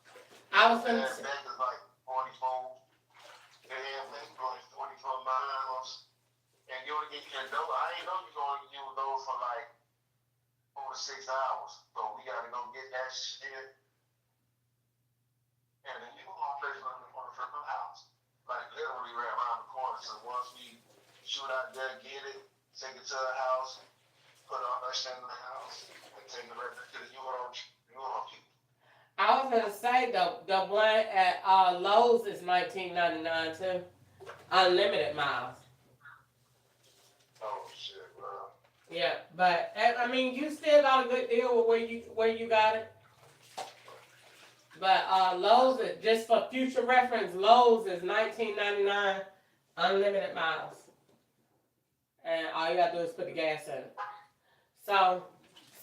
I was gonna that say, is like 44. And maybe going 44 miles. And you only get your dough. I ain't know you're going to use those for like 4 to 6 hours. So we got to go get that shit. And then you going to place on the corner from my house. Like literally right around the corner. So once we shoot out there, get it, take it to the house, put it on her stand in the house, and take it right back to the URL people. I was gonna say the one at Lowe's is $19.99 too. Unlimited miles. Oh shit, bro. Yeah, but I mean you still got a good deal with where you got it. But Lowe's is just for future reference. Lowe's is $19.99 unlimited miles, and all you gotta do is put the gas in it.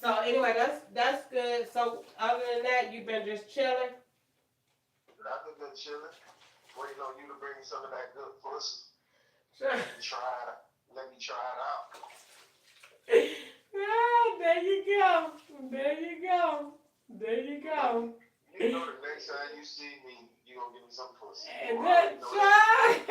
So anyway, that's good. So other than that, you've been just chilling. I've been chilling, waiting on you to bring some of that good pussy. Sure. Let me try it out. Ah, there you go. There you go. There you go. You know the next time you see me, you gonna give me some pussy. And that's right.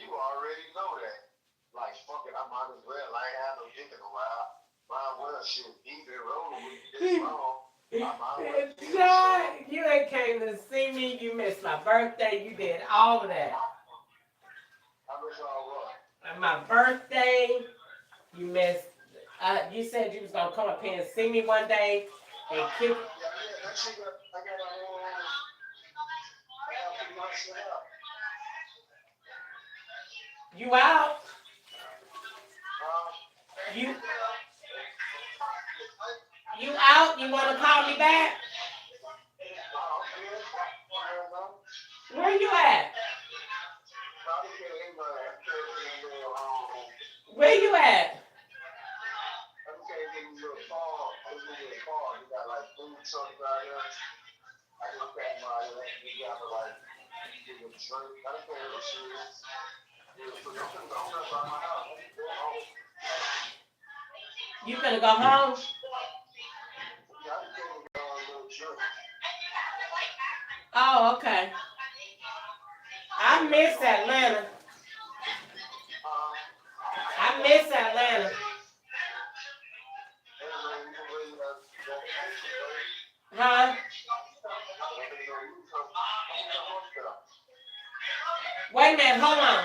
You already know that. Like, fuck it, I might as well. I ain't had no dick in a while. Might as well shit. He's been rolling with me this long. I might as well. John, you ain't came to see me. You missed my birthday. You did all of that. I miss all what? And my birthday, you missed. You said you was gonna come up here and see me one day and kick. Yeah, that shit got, I got pretty much shit up. You out? You out? You wanna call me back? Where you at? Where you at? You gonna go home? Oh, okay. I miss Atlanta. I miss Atlanta. Huh? Wait a minute, hold on.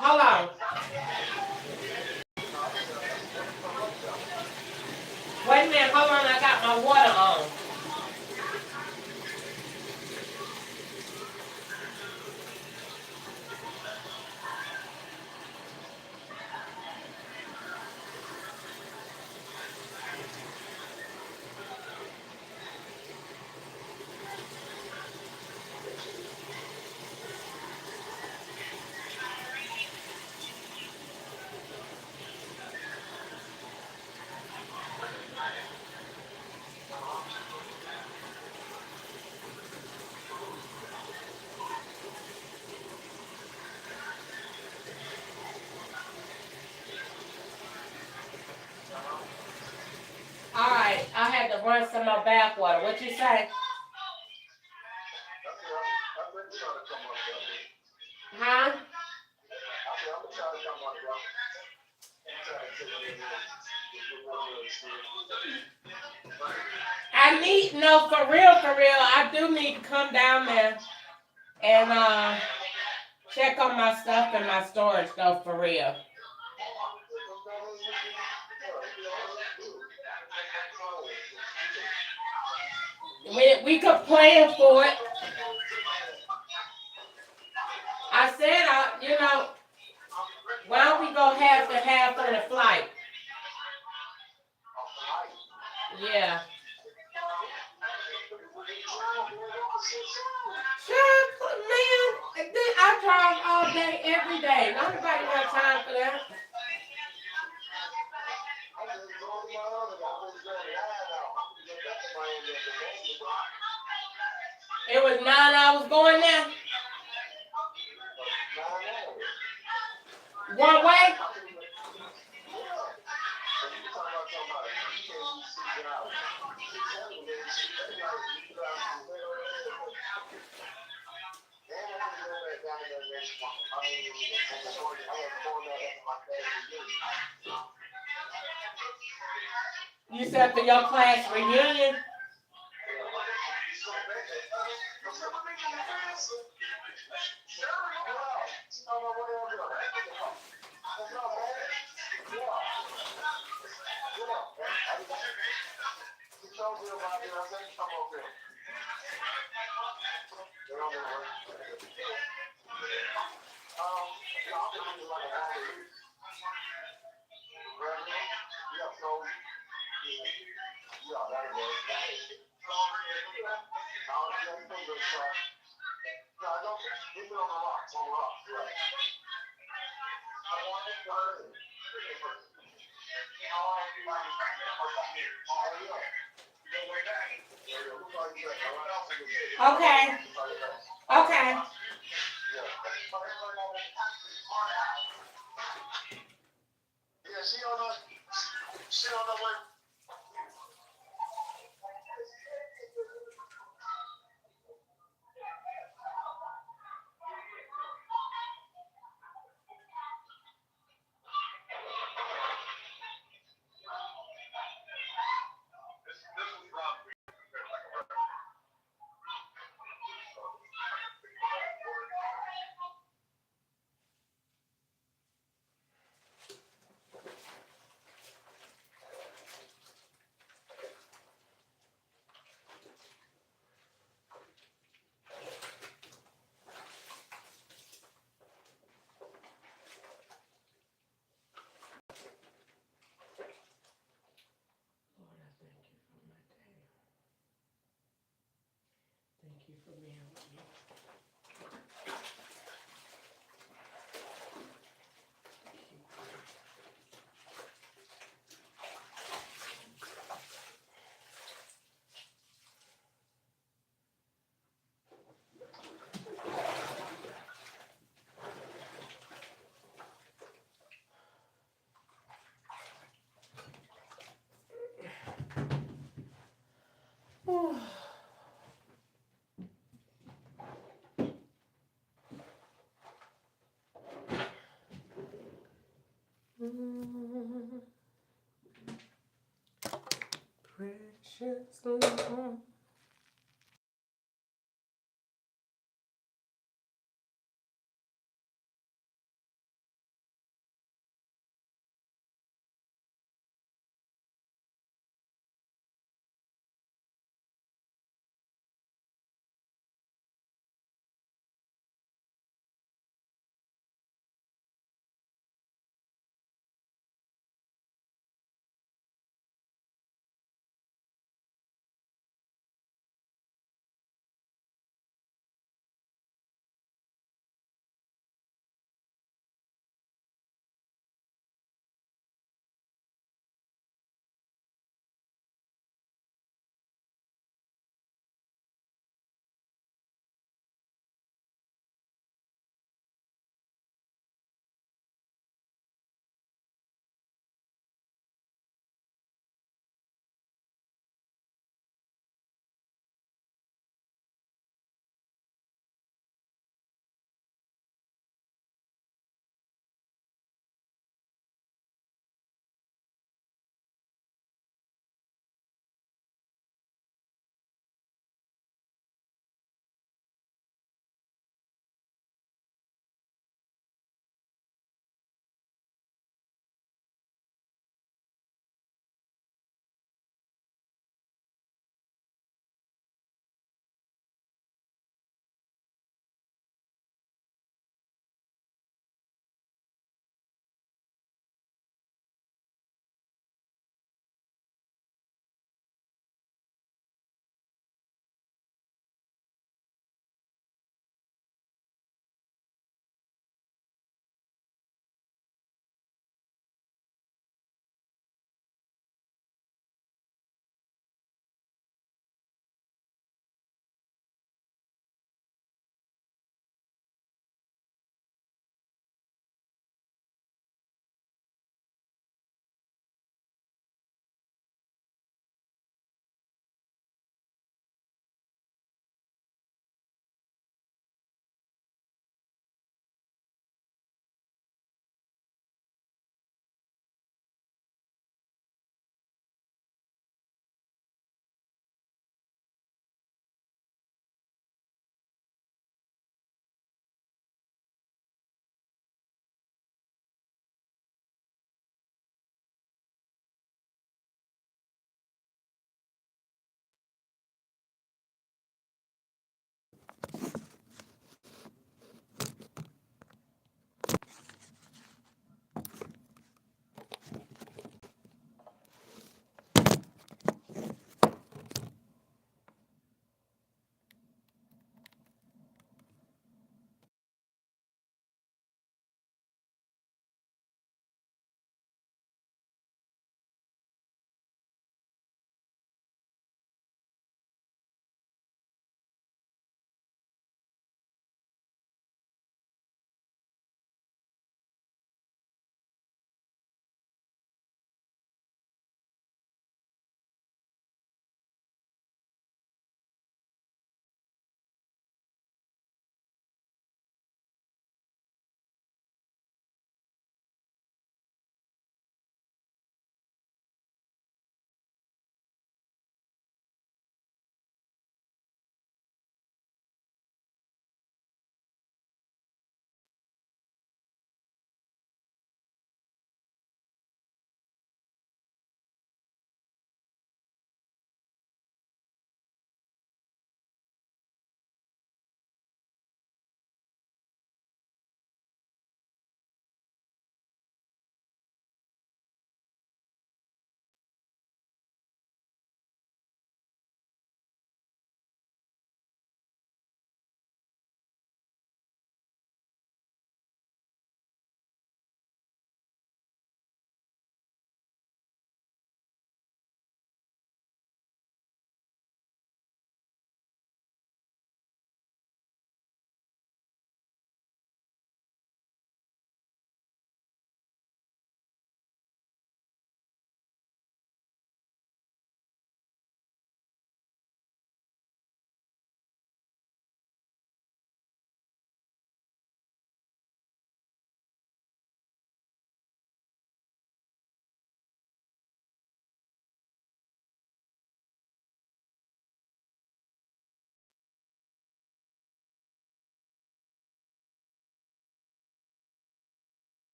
Hold on. I had to run some more bath water. What you say? Huh? I need, no, for real, I do need to come down there and check on my stuff in my storage, though, for real. We could plan for it. I said, why don't we go half and half on the flight? Yeah. Sure, man. I drive all day, every day. Nobody got time for that. It was 9 hours going there. One way? You said for your class reunion? Okay. Okay. Yeah, she don't know what. Lord, I thank you for my day. Thank you for being with me. Precious Lord.